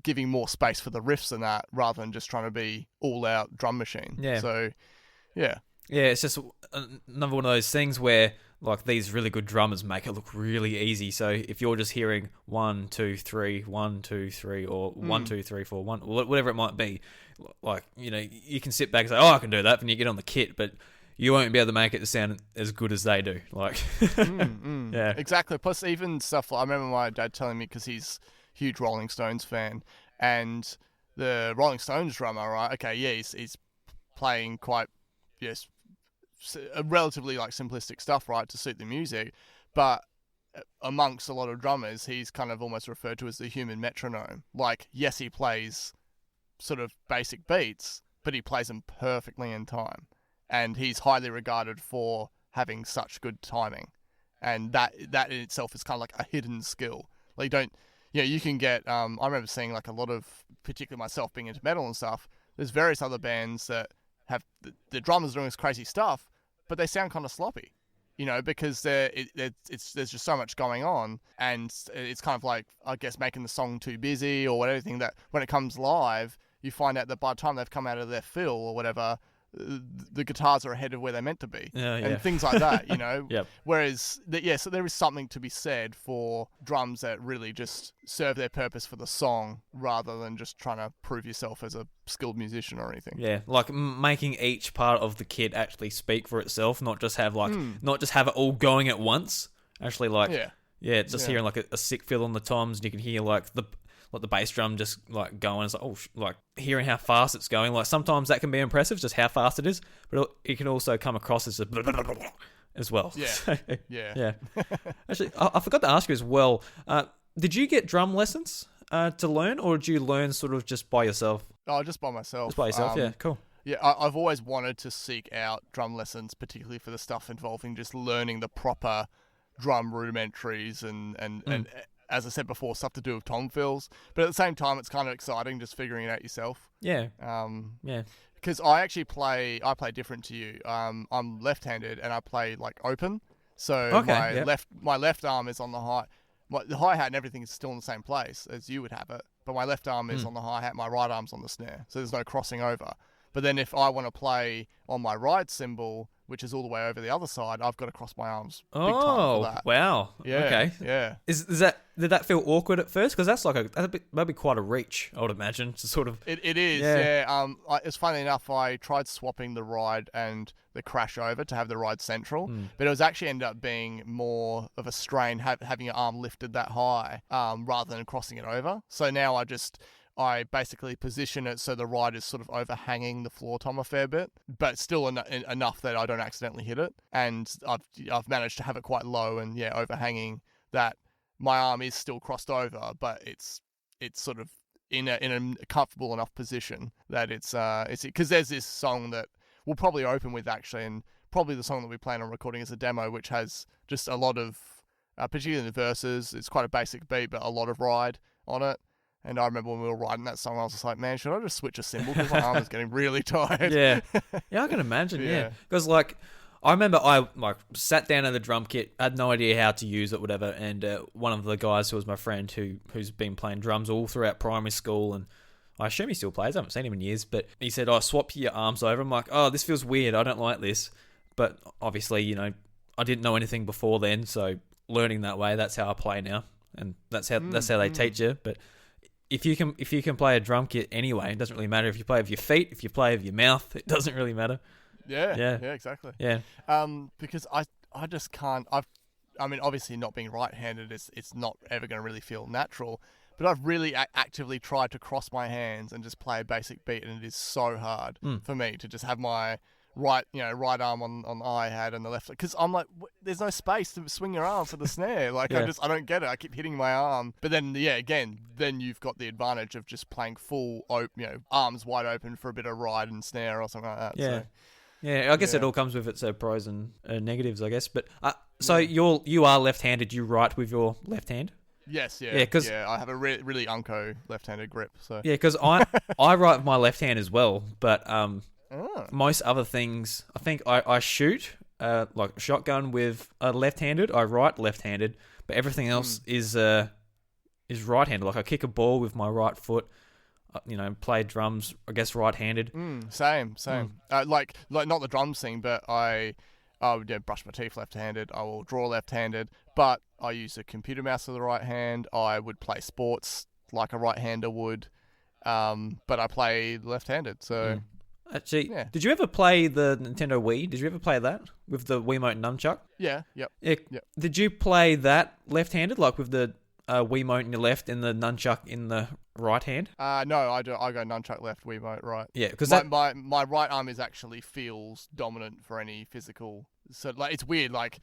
[SPEAKER 3] giving more space for the riffs and that, rather than just trying to be all out drum machine.
[SPEAKER 2] Yeah.
[SPEAKER 3] So, yeah.
[SPEAKER 2] Yeah, it's just another one of those things where like these really good drummers make it look really easy. So if you're just hearing 1, 2, 3, 1, 2, 3, or 1, 2, 3, 4, 1, whatever it might be, like, you can sit back and say, oh, I can do that, when you get on the kit, but you won't be able to make it sound as good as they do. Like,
[SPEAKER 3] yeah, exactly. Plus, even stuff like, I remember my dad telling me, because he's a huge Rolling Stones fan, and the Rolling Stones drummer, right? Okay, yeah, he's playing quite, yes, relatively like simplistic stuff, right, to suit the music. But amongst a lot of drummers, he's kind of almost referred to as the human metronome. Like, yes, he plays sort of basic beats, but he plays them perfectly in time. And he's highly regarded for having such good timing. And that in itself is kind of like a hidden skill. Like, you can get, I remember seeing like a lot of, particularly myself being into metal and stuff, there's various other bands that have, the drummers doing this crazy stuff, but they sound kind of sloppy. Because there's just so much going on, and it's kind of like, I guess, making the song too busy or whatever, that when it comes live, you find out that by the time they've come out of their fill or whatever, the guitars are ahead of where they're meant to be, and things like that,
[SPEAKER 2] Yep.
[SPEAKER 3] Whereas, so there is something to be said for drums that really just serve their purpose for the song rather than just trying to prove yourself as a skilled musician or anything.
[SPEAKER 2] Yeah, like making each part of the kit actually speak for itself, not just have it all going at once. Actually, like, hearing like a sick fill on the toms, and you can hear like the bass drum just like going. It's like, like hearing how fast it's going. Like sometimes that can be impressive, just how fast it is, but it can also come across as as well.
[SPEAKER 3] Yeah,
[SPEAKER 2] yeah. Actually, I forgot to ask you as well. Did you get drum lessons to learn, or did you learn sort of just by yourself?
[SPEAKER 3] Oh, just by myself.
[SPEAKER 2] Just by yourself, yeah, cool.
[SPEAKER 3] Yeah, I've always wanted to seek out drum lessons, particularly for the stuff involving just learning the proper drum rudimentaries and as I said before, stuff to do with tom fills. But at the same time, it's kind of exciting just figuring it out yourself.
[SPEAKER 2] Yeah.
[SPEAKER 3] Yeah. Because I play different to you. I'm left-handed and I play like open. So my left arm is on the hi. The hi-hat and everything is still in the same place as you would have it. But my left arm is on the hi-hat, my right arm's on the snare. So there's no crossing over. But then if I want to play on my right cymbal, which is all the way over the other side, I've got to cross my arms big time for that.
[SPEAKER 2] Wow.
[SPEAKER 3] Yeah,
[SPEAKER 2] okay.
[SPEAKER 3] Yeah.
[SPEAKER 2] Did that feel awkward at first? Because that's like that'd be quite a reach, I would imagine, to sort of...
[SPEAKER 3] It is, yeah. It's funny enough, I tried swapping the ride and the crash over to have the ride central, but it was actually ended up being more of a strain having your arm lifted that high rather than crossing it over. So now I basically position it so the ride is sort of overhanging the floor tom a fair bit, but still enough that I don't accidentally hit it. And I've managed to have it quite low and overhanging that my arm is still crossed over, but it's sort of in a comfortable enough position that it's because there's this song that we'll probably open with actually, and probably the song that we plan on recording as a demo, which has just a lot of, particularly in the verses, it's quite a basic beat, but a lot of ride on it. And I remember when we were writing that song, I was just like, man, should I just switch a cymbal? Because my arm is getting really tired.
[SPEAKER 2] Yeah, I can imagine, yeah. Because, like, I remember I, sat down in the drum kit, had no idea how to use it, whatever, and one of the guys who was my friend who's been playing drums all throughout primary school, and I assume he still plays, I haven't seen him in years, but he said, swap your arms over. I'm like, this feels weird, I don't like this. But obviously, I didn't know anything before then, so learning that way, that's how I play now. And that's how they teach you, but... If you can play a drum kit anyway, it doesn't really matter if you play with your feet, if you play with your mouth, it doesn't really matter.
[SPEAKER 3] Yeah, exactly.
[SPEAKER 2] Yeah.
[SPEAKER 3] Because I just can't. I mean, obviously not being right-handed, it's not ever going to really feel natural. But I've really actively tried to cross my hands and just play a basic beat, and it is so hard for me to just have my right arm on the hi-hat and the left, because I'm like, there's no space to swing your arm for the snare. Like, I don't get it. I keep hitting my arm. But then, then you've got the advantage of just playing full, arms wide open for a bit of ride and snare or something like that.
[SPEAKER 2] Yeah.
[SPEAKER 3] So,
[SPEAKER 2] yeah, I guess it all comes with its pros and negatives, I guess. But so you are left-handed. You write with your left hand?
[SPEAKER 3] Yes, yeah. I have a really unco left-handed grip. So
[SPEAKER 2] yeah, because I write with my left hand as well, but most other things, I think I shoot like shotgun with left-handed. I write left-handed, but everything else is right-handed. Like I kick a ball with my right foot. Play drums, I guess, right-handed.
[SPEAKER 3] Same. Like not the drums thing, but I would brush my teeth left-handed. I will draw left-handed, but I use a computer mouse with the right hand. I would play sports like a right-hander would, but I play left-handed. So.
[SPEAKER 2] Actually, Did you ever play the Nintendo Wii? Did you ever play that with the Wiimote nunchuck?
[SPEAKER 3] Yeah, yep.
[SPEAKER 2] Did you play that left-handed, like with the Wiimote in your left and the nunchuck in the right hand?
[SPEAKER 3] No, I go nunchuck left, Wiimote right.
[SPEAKER 2] Yeah, because
[SPEAKER 3] my right arm is actually feels dominant for any physical. So like it's weird. Like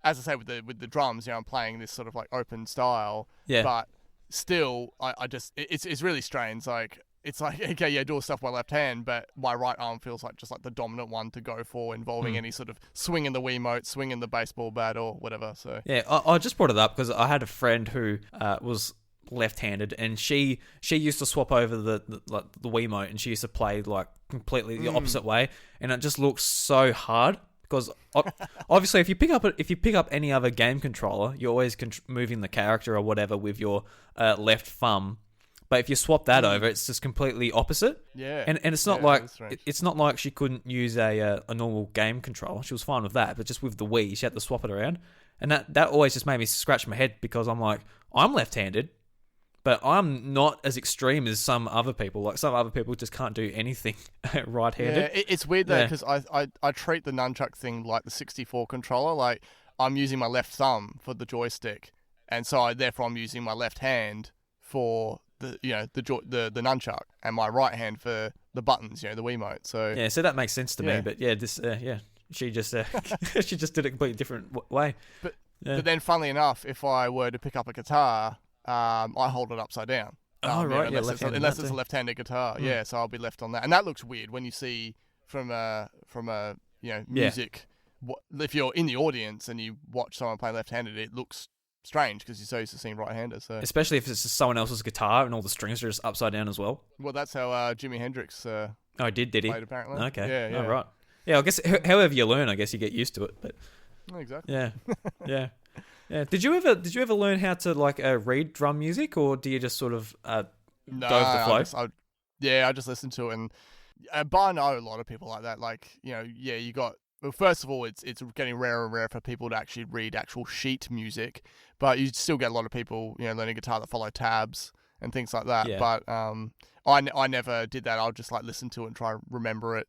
[SPEAKER 3] as I say with the drums, I'm playing this sort of like open style.
[SPEAKER 2] Yeah.
[SPEAKER 3] But still, I just it's really strange. Like it's like okay, yeah, do stuff with my left hand, but my right arm feels like just like the dominant one to go for, involving any sort of swing in the Wiimote, swing in the baseball bat, or whatever. So
[SPEAKER 2] yeah, I just brought it up because I had a friend who was left-handed, and she used to swap over the Wiimote, and she used to play like completely the opposite way, and it just looks so hard. Because obviously, if you pick up any other game controller, you're always moving the character or whatever with your left thumb. But if you swap that over, it's just completely opposite.
[SPEAKER 3] Yeah,
[SPEAKER 2] and it's not it's not like she couldn't use a normal game controller. She was fine with that, but just with the Wii, she had to swap it around, and that always just made me scratch my head because I'm like, I'm left-handed, but I'm not as extreme as some other people. Like some other people just can't do anything right-handed.
[SPEAKER 3] Yeah, it's weird though because I treat the nunchuck thing like the 64 controller. Like I'm using my left thumb for the joystick, and so therefore I'm using my left hand for the nunchuck, and my right hand for the buttons, the Wiimote. So
[SPEAKER 2] yeah, so that makes sense to me. But yeah, this she just she just did it a completely different way.
[SPEAKER 3] But then, funnily enough, if I were to pick up a guitar, I hold it upside down.
[SPEAKER 2] Right,
[SPEAKER 3] unless it's a left-handed guitar. Yeah, so I'll be left on that, and that looks weird when you see from a music. If you're in the audience and you watch someone play left-handed, it looks strange because you're so used to seeing right-handers. So
[SPEAKER 2] especially if it's just someone else's guitar and all the strings are just upside down as well.
[SPEAKER 3] Well, that's how Jimi Hendrix.
[SPEAKER 2] Did he?
[SPEAKER 3] Played, apparently.
[SPEAKER 2] Okay.
[SPEAKER 3] Yeah.
[SPEAKER 2] Oh, right. Yeah, I guess however you learn, I guess you get used to it. But
[SPEAKER 3] exactly.
[SPEAKER 2] Yeah. Yeah. Did you ever learn how to like read drum music, or do you just sort of go with the flow?
[SPEAKER 3] I just listen to it, but I know a lot of people like that. Like you got. Well, first of all, it's getting rarer and rarer for people to actually read actual sheet music, but you still get a lot of people, learning guitar that follow tabs and things like that.
[SPEAKER 2] Yeah.
[SPEAKER 3] But I never did that. I'll just like listen to it and try to remember it.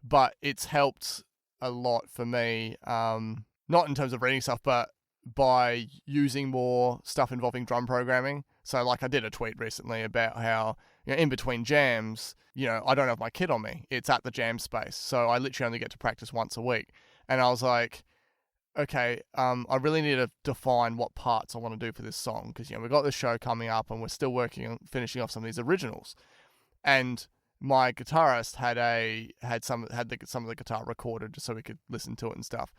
[SPEAKER 3] But it's helped a lot for me, not in terms of reading stuff, but by using more stuff involving drum programming. So like I did a tweet recently about how in between jams, I don't have my kit on me. It's at the jam space. So I literally only get to practice once a week. And I was like, okay, I really need to define what parts I want to do for this song. Because, we've got this show coming up and we're still working on finishing off some of these originals. And my guitarist had some of the guitar recorded just so we could listen to it and stuff.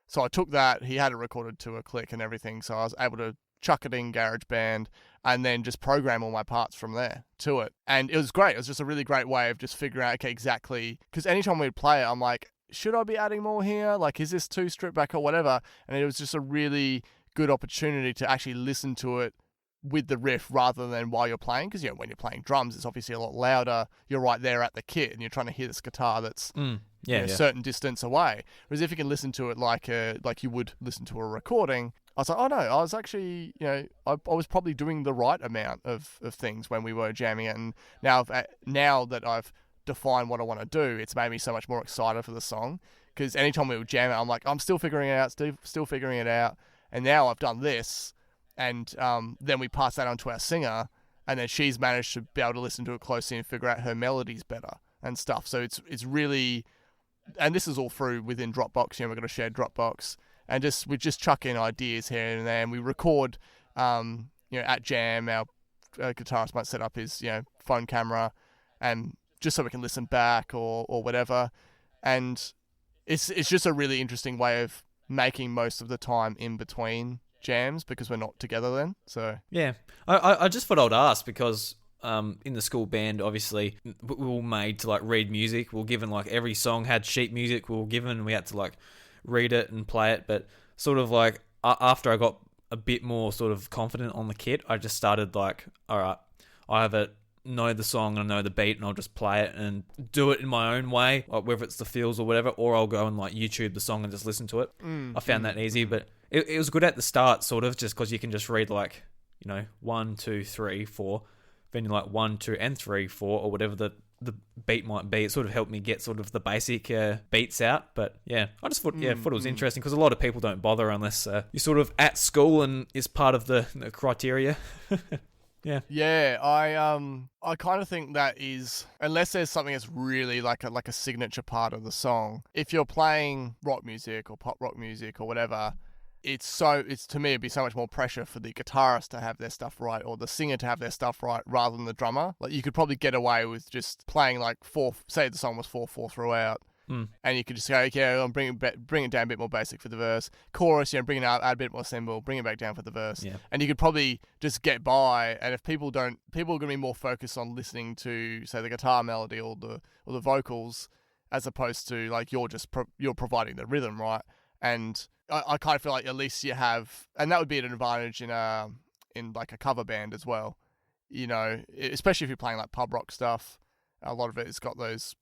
[SPEAKER 3] So I took that, he had it recorded to a click and everything. So I was able to chuck it in GarageBand and then just program all my parts from there to it. And it was great. It was just a really great way of just figuring out, okay, exactly. Because anytime we'd play it, I'm like, should I be adding more here? Like, is this too stripped back or whatever? And it was just a really good opportunity to actually listen to it with the riff rather than while you're playing. Because, when you're playing drums, it's obviously a lot louder. You're right there at the kit and you're trying to hear this guitar that's a certain distance away. Whereas if you can listen to it like you would listen to a recording, I was like, oh no, I was actually, I was probably doing the right amount of things when we were jamming it. And now that I've defined what I want to do, it's made me so much more excited for the song. Because anytime we would jam it, I'm like, I'm still figuring it out, still figuring it out. And now I've done this. And then we pass that on to our singer. And then she's managed to be able to listen to it closely and figure out her melodies better and stuff. So it's really, and this is all through within Dropbox. We've got a shared Dropbox. And we just chuck in ideas here and there, and we record, at jam. Our guitarist might set up his, phone camera, and just so we can listen back or whatever. And it's just a really interesting way of making most of the time in between jams because we're not together then. So
[SPEAKER 2] yeah, I just thought I'd ask because in the school band, obviously, we were made to like read music. We were given like every song had sheet music. We had to like read it and play it, but sort of like after I got a bit more sort of confident on the kit, I just started like, all right, I know the song and I know the beat and I'll just play it and do it in my own way, like whether it's the feels or whatever, or I'll go and like YouTube the song and just listen to it. I found that easy, but it was good at the start sort of just because you can just read like 1, 2, 3, 4, then you're like 1, 2 and 3, 4 or whatever the the beat might be. It sort of helped me get sort of the basic beats out. But yeah, I just thought it was interesting because a lot of people don't bother unless you're sort of at school and is part of the criteria.
[SPEAKER 3] Yeah, I kind of think that is, unless there's something that's really like a signature part of the song. If you're playing rock music or pop rock music or whatever, it's to me it'd be so much more pressure for the guitarist to have their stuff right or the singer to have their stuff right rather than the drummer. Like you could probably get away with just playing like say the song was 4/4 throughout. And you could just go, okay, I'll bring it down a bit more basic for the verse. Chorus, bring it out, add a bit more cymbal, bring it back down for the verse. Yeah. And you could probably just get by. And if people are going to be more focused on listening to, say, the guitar melody or the vocals, as opposed to like you're providing the rhythm, right? And I kind of feel like at least you have, and that would be an advantage in like a cover band as well. Especially if you're playing like pub rock stuff, a lot of it has got those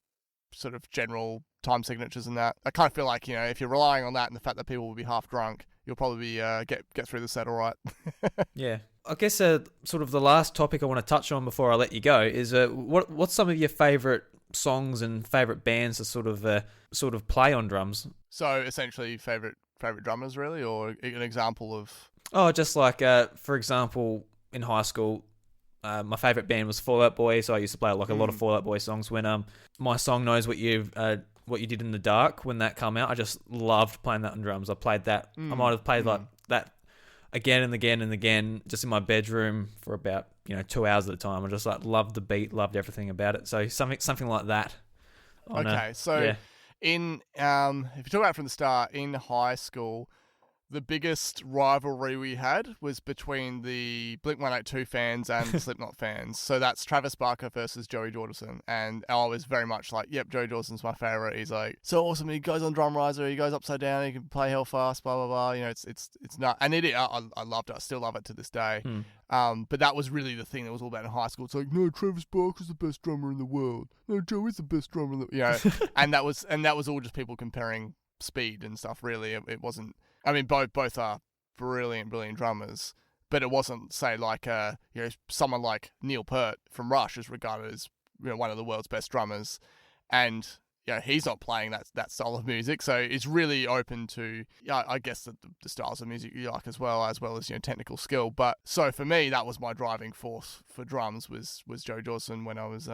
[SPEAKER 3] sort of general time signatures and that. I kind of feel like, if you're relying on that and the fact that people will be half drunk, you'll probably get through the set all right.
[SPEAKER 2] Yeah. I guess sort of the last topic I want to touch on before I let you go is what's some of your favourite songs and favourite bands to sort of play on drums?
[SPEAKER 3] So essentially favourite drummers really, or an example of...
[SPEAKER 2] Oh, just like, for example, in high school, my favourite band was Fall Out Boy, so I used to play like a lot of Fall Out Boy songs. When my song Knows What You Did in the Dark, when that came out, I just loved playing that on drums. I played that. I might have played like that again and again and again, just in my bedroom for about 2 hours at a time. I just like loved the beat, loved everything about it. So something like that.
[SPEAKER 3] In if you talk about from the start, in high school, the biggest rivalry we had was between the Blink-182 fans and the Slipknot fans. So that's Travis Barker versus Joey Jordison. And I was very much like, yep, Joey Jordison's my favourite. He's like, so awesome. He goes on drum riser. He goes upside down. He can play hell fast, blah, blah, blah. It's not... And I loved it. I still love it to this day. But that was really the thing that was all about in high school. It's like, no, Travis Barker's the best drummer in the world. No, Joey's the best drummer in the... and that was all just people comparing speed and stuff, really. It wasn't... I mean, both are brilliant drummers, but it wasn't, say, like someone like Neil Peart from Rush is regarded as one of the world's best drummers, and he's not playing that style of music, so it's really open to I guess the styles of music you like as well as technical skill. But so for me, that was my driving force for drums was Joe Jordison when I was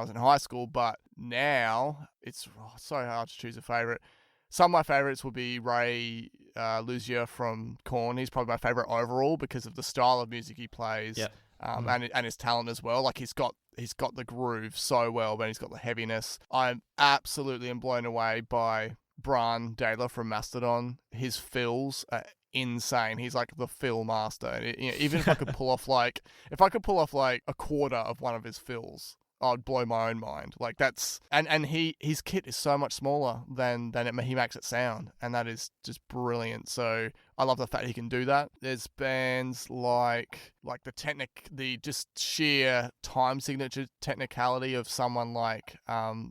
[SPEAKER 3] in high school. But now it's so hard to choose a favorite. Some of my favourites would be Ray Luzier from Korn. He's probably my favourite overall because of the style of music he plays, and his talent as well. Like he's got the groove so well, but he's got the heaviness. I'm absolutely blown away by Brian Dayler from Mastodon. His fills are insane. He's like the fill master. Even if I could pull off like a quarter of one of his fills, I'd blow my own mind. Like that's and his kit is so much smaller than he makes it sound, and that is just brilliant. So I love the fact he can do that. There's bands like the just sheer time signature technicality of someone like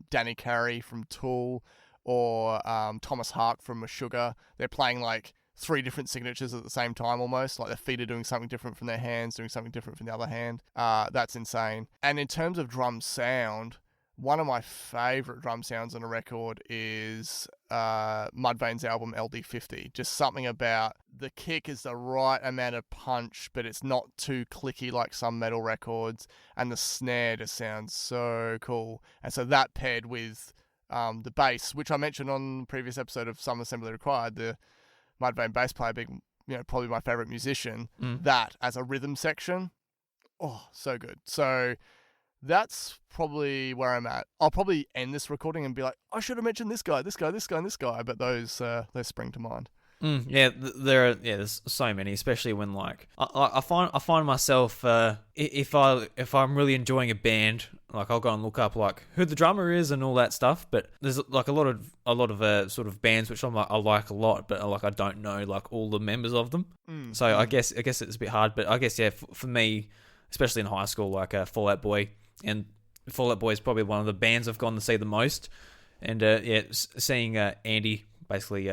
[SPEAKER 3] Danny Carey from Tool or Thomas Hark from Meshuggah. They're playing like 3 different signatures at the same time almost. Like their feet are doing something different from their hands, doing something different from the other hand. That's insane. And in terms of drum sound, one of my favourite drum sounds on a record is Mudvayne's album LD50. Just something about the kick is the right amount of punch, but it's not too clicky like some metal records. And the snare just sounds so cool. And so that paired with the bass, which I mentioned on the previous episode of Some Assembly Required, the Mudvayne bass player being, probably my favourite musician, that as a rhythm section, so good. So that's probably where I'm at. I'll probably end this recording and be like, I should have mentioned this guy, and this guy, but those spring to mind.
[SPEAKER 2] There's so many, especially when like I find myself if I'm really enjoying a band, like I'll go and look up like who the drummer is and all that stuff. But there's like a lot of sort of bands which I like a lot, but like I don't know like all the members of them. So I guess it's a bit hard, but I guess for me, especially in high school, like Fall Out Boy, and Fall Out Boy is probably one of the bands I've gone to see the most, and seeing Andy basically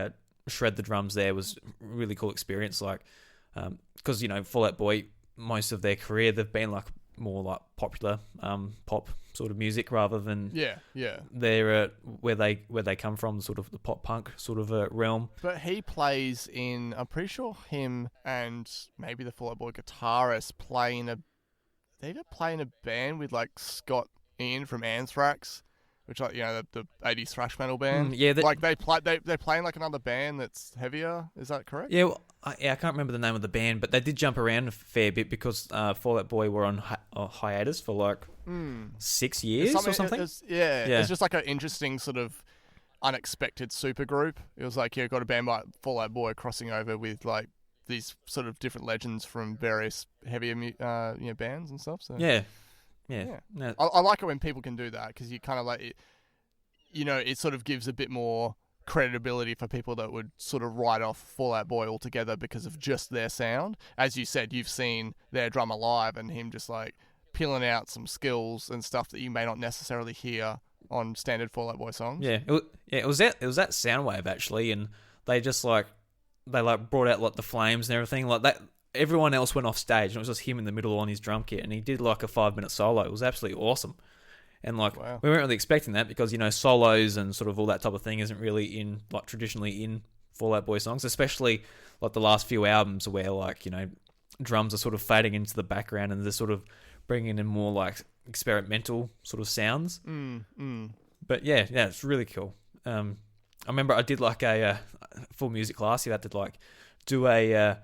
[SPEAKER 2] shred the drums there was a really cool experience. Like because Fall Out Boy, most of their career they've been like more like popular pop sort of music rather than
[SPEAKER 3] yeah
[SPEAKER 2] their where they come from, sort of the pop punk sort of realm.
[SPEAKER 3] But he plays in, I'm pretty sure him and maybe the Fall Out Boy guitarist they either play in a band with like Scott Ian from Anthrax, which, like, the 80s thrash metal band. Like they play in like another band that's heavier. Is that correct?
[SPEAKER 2] Yeah, well, I can't remember the name of the band, but they did jump around a fair bit because Fall Out Boy were on hiatus for like 6 years or something.
[SPEAKER 3] It's just like an interesting sort of unexpected super group. It was like, got a band like Fall Out Boy crossing over with like these sort of different legends from various heavier bands and stuff. So
[SPEAKER 2] yeah.
[SPEAKER 3] No. I like it when people can do that, because you kind of like it, it sort of gives a bit more credibility for people that would sort of write off Fall Out Boy altogether because of just their sound. As you said, you've seen their drummer live and him just like peeling out some skills and stuff that you may not necessarily hear on standard Fall Out Boy songs.
[SPEAKER 2] It was that Soundwave actually, and they just like brought out like the flames and everything like that. Everyone else went off stage and it was just him in the middle on his drum kit, and he did like a 5-minute solo. It was absolutely awesome. And like, wow. We weren't really expecting that because, solos and sort of all that type of thing isn't really traditionally in Fall Out Boy songs, especially like the last few albums where like, drums are sort of fading into the background and they're sort of bringing in more like experimental sort of sounds. But yeah, it's really cool. I remember I did like a full music class. You had to like do a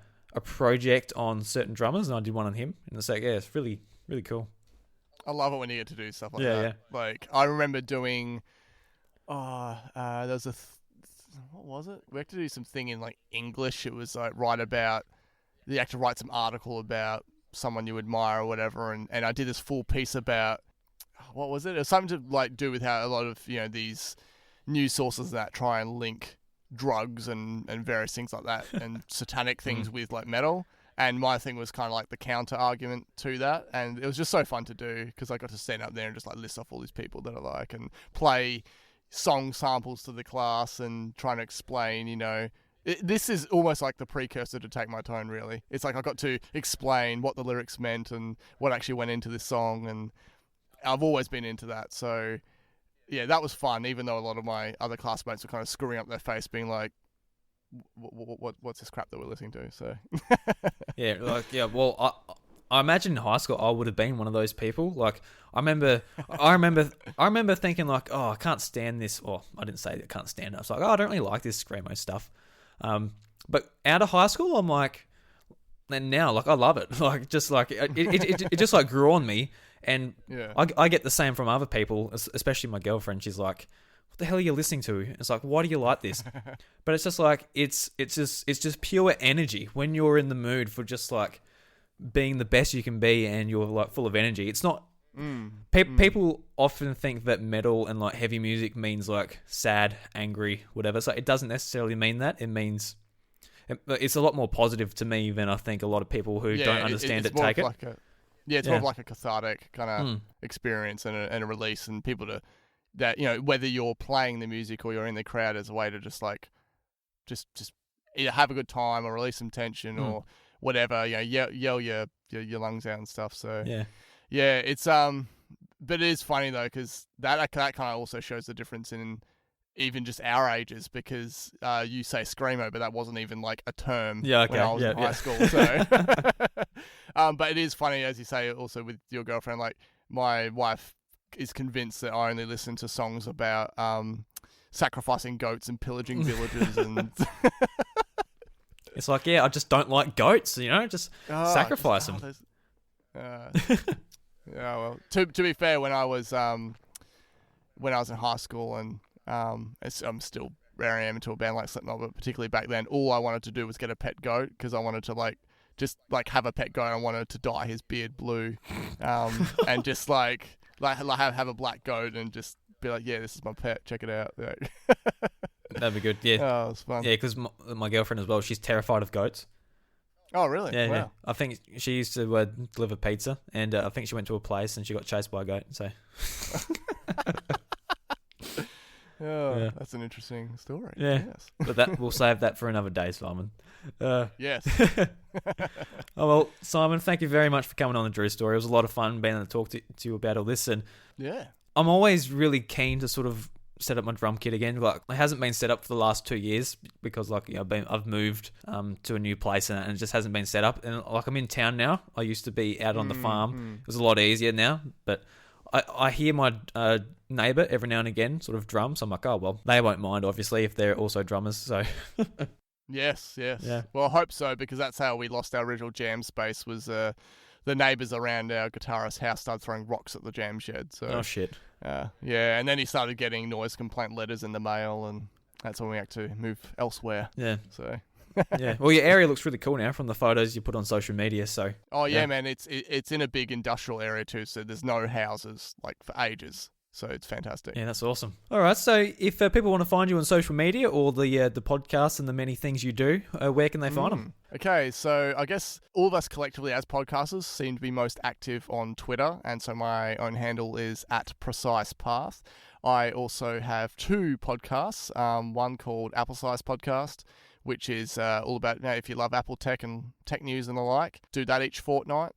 [SPEAKER 2] project on certain drummers, and I did one on him, and it's like, it's really, really cool.
[SPEAKER 3] I love it when you get to do stuff like that. Yeah. Like, I remember doing, there was what was it? We had to do something in like English. It was like you had to write some article about someone you admire or whatever, and I did this full piece about, what was it? It was something to like do with how a lot of, these news sources that try and link drugs and various things like that and satanic things with like metal, and my thing was kind of like the counter argument to that, and it was just so fun to do because I got to stand up there and just like list off all these people that I like and play song samples to the class and trying to explain, this is almost like the precursor to Take My Tone, really. It's like I got to explain what the lyrics meant and what actually went into this song, and I've always been into that, so yeah, that was fun, even though a lot of my other classmates were kind of screwing up their face, being like, what's this crap that we're listening to? So
[SPEAKER 2] well, I imagine in high school I would have been one of those people. Like, I remember thinking like, oh, I can't stand this. Or I didn't say that I can't stand it. I was like, oh, I don't really like this screamo stuff. But out of high school, I'm like, and now like I love it. Like, just like it just like grew on me. And I get the same from other people, especially my girlfriend. She's like, what the hell are you listening to? It's like, why do you like this? But it's just like, it's just pure energy when you're in the mood for just like being the best you can be and you're like full of energy. It's not, people often think that metal and like heavy music means like sad, angry, whatever. So it doesn't necessarily mean that. It means, it's a lot more positive to me than I think a lot of people who don't understand it take it.
[SPEAKER 3] It's more of like a cathartic kind of experience and a release, and people that whether you're playing the music or you're in the crowd, as a way to just like just either have a good time or release some tension or whatever, yell your lungs out and stuff. So it's but it is funny though, because that kind of also shows the difference in even just our ages, because you say screamo, but that wasn't even like a term when I was in high school. So, but it is funny, as you say, also with your girlfriend. Like, my wife is convinced that I only listen to songs about sacrificing goats and pillaging villages, and
[SPEAKER 2] it's like, I just don't like goats. Just sacrifice them.
[SPEAKER 3] Well, to be fair, when I was in high school, and I'm still where I am into a band like Slipknot, but particularly back then, all I wanted to do was get a pet goat, because I wanted to just have a pet goat. I wanted to dye his beard blue, and just like have a black goat and just be like, yeah, this is my pet. Check it out.
[SPEAKER 2] That'd be good. Yeah.
[SPEAKER 3] Oh, it's fun.
[SPEAKER 2] Yeah, because my girlfriend as well, she's terrified of goats.
[SPEAKER 3] Oh, really?
[SPEAKER 2] Yeah,
[SPEAKER 3] wow.
[SPEAKER 2] Yeah. I think she used to deliver pizza, and I think she went to a place and she got chased by a goat. So.
[SPEAKER 3] Oh, that's an interesting story.
[SPEAKER 2] Yeah,
[SPEAKER 3] yes.
[SPEAKER 2] But we'll save that for another day, Simon.
[SPEAKER 3] Yes.
[SPEAKER 2] Oh, well, Simon, thank you very much for coming on the Drew Story. It was a lot of fun being able to talk to you about all this. And
[SPEAKER 3] yeah,
[SPEAKER 2] I'm always really keen to sort of set up my drum kit again. Like, it hasn't been set up for the last 2 years because, like, you know, I've moved to a new place and it just hasn't been set up. And like, I'm in town now. I used to be out on the farm. It was a lot easier now, but I hear my neighbour every now and again sort of drum, so I'm like, oh well, they won't mind obviously if they're also drummers. So
[SPEAKER 3] yes.
[SPEAKER 2] Yeah.
[SPEAKER 3] Well, I hope so, because that's how we lost our original jam space. Was the neighbours around our guitarist's house started throwing rocks at the jam shed. So
[SPEAKER 2] oh shit.
[SPEAKER 3] Yeah, and then he started getting noise complaint letters in the mail, and that's when we had to move elsewhere.
[SPEAKER 2] Yeah.
[SPEAKER 3] So.
[SPEAKER 2] Yeah. Well, your area looks really cool now from the photos you put on social media. So.
[SPEAKER 3] Oh yeah, man! It's in a big industrial area too, so there's no houses like for ages. So it's fantastic.
[SPEAKER 2] Yeah, that's awesome. All right, so if people want to find you on social media or the podcast and the many things you do, where can they find them?
[SPEAKER 3] Okay, so I guess all of us collectively as podcasters seem to be most active on Twitter, and so my own handle is @PrecisePath. I also have 2 podcasts, one called Apple Size Podcast, which is all about, you know, if you love Apple tech and tech news and the like, do that each fortnight.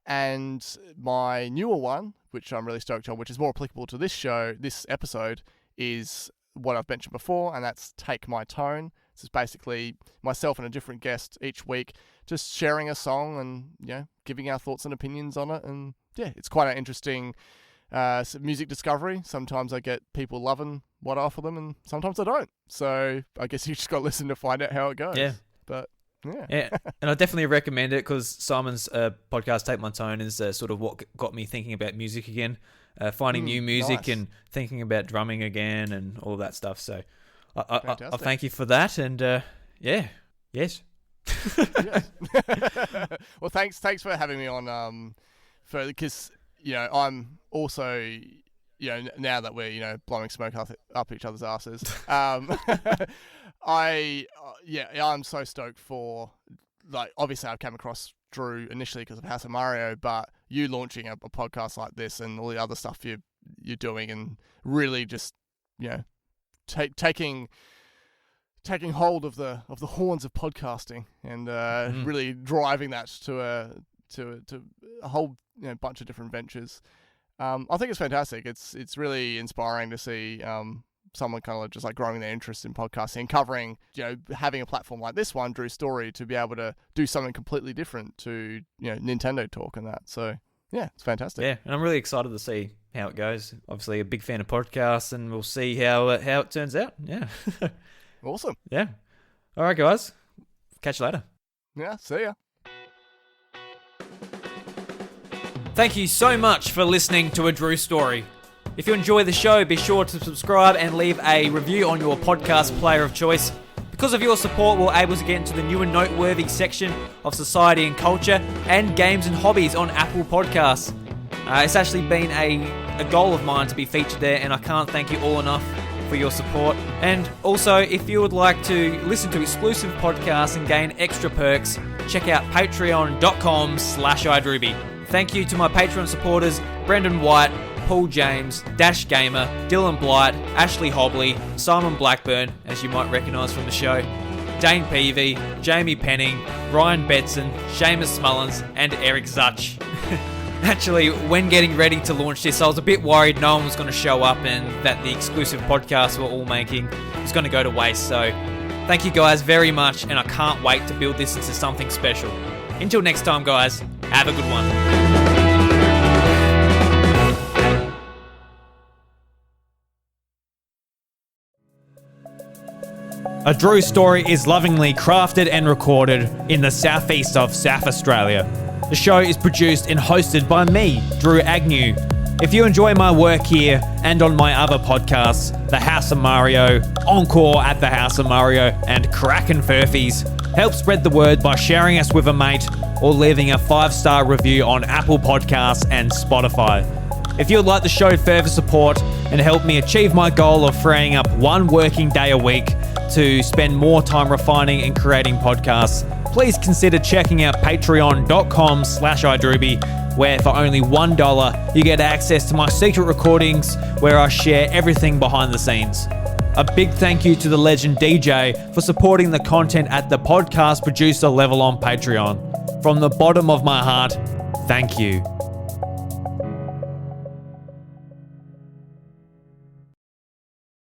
[SPEAKER 3] And my newer one, which I'm really stoked on, which is more applicable to this episode, is what I've mentioned before, and that's Take My Tone. This is basically myself and a different guest each week, just sharing a song and, you know, giving our thoughts and opinions on it. And yeah, it's quite an interesting music discovery. Sometimes I get people loving what I offer them, and sometimes I don't. So I guess you just got to listen to find out how it goes.
[SPEAKER 2] Yeah.
[SPEAKER 3] But
[SPEAKER 2] yeah, and I definitely recommend it because Simon's podcast, Take My Tone, is sort of what got me thinking about music again, finding new music and thinking about drumming again and all that stuff. So I thank you for that, and yes.
[SPEAKER 3] Yes. Well, thanks for having me on. Because you know, I'm also, you know, now that we're, you know, blowing smoke up each other's asses, I'm so stoked for, like, obviously I came across Drew initially because of House of Mario, but you launching a podcast like this and all the other stuff you're doing, and really just, you know, taking hold of the horns of podcasting and really driving that to a whole, you know, bunch of different ventures. I think it's fantastic. It's really inspiring to see someone kind of just like growing their interest in podcasting and covering, you know, having a platform like this one, Drew Story, to be able to do something completely different to, you know, Nintendo talk and that. So yeah, it's fantastic.
[SPEAKER 2] Yeah, and I'm really excited to see how it goes. Obviously a big fan of podcasts, and we'll see how it turns out. Yeah.
[SPEAKER 3] Awesome.
[SPEAKER 2] Yeah. All right, guys. Catch you later.
[SPEAKER 3] Yeah, see ya.
[SPEAKER 2] Thank you so much for listening to A Drew Story. If you enjoy the show, be sure to subscribe and leave a review on your podcast player of choice. Because of your support, we're able to get into the new and noteworthy section of society and culture and games and hobbies on Apple Podcasts. It's actually been a goal of mine to be featured there, and I can't thank you all enough for your support. And also, if you would like to listen to exclusive podcasts and gain extra perks, check out patreon.com/iDrewby. Thank you to my Patreon supporters, Brendan White, Paul James, Dash Gamer, Dylan Blight, Ashley Hobley, Simon Blackburn, as you might recognise from the show, Dane Peavy, Jamie Penning, Ryan Betson, Seamus Smullins, and Eric Zutch. Actually, when getting ready to launch this, I was a bit worried no one was going to show up and that the exclusive podcast we're all making was going to go to waste. So thank you guys very much, and I can't wait to build this into something special. Until next time, guys, have a good one. A Drew Story is lovingly crafted and recorded in the southeast of South Australia. The show is produced and hosted by me, Drew Agnew. If you enjoy my work here and on my other podcasts, The House of Mario, Encore at the House of Mario, and Kraken Furfies, help spread the word by sharing us with a mate or leaving a 5-star review on Apple Podcasts and Spotify. If you would like to show further support and help me achieve my goal of freeing up one working day a week to spend more time refining and creating podcasts, please consider checking out patreon.com/iDrewby, where for only $1 you get access to my secret recordings where I share everything behind the scenes. A big thank you to the legend DJ for supporting the content at the podcast producer level on Patreon. From the bottom of my heart, thank you.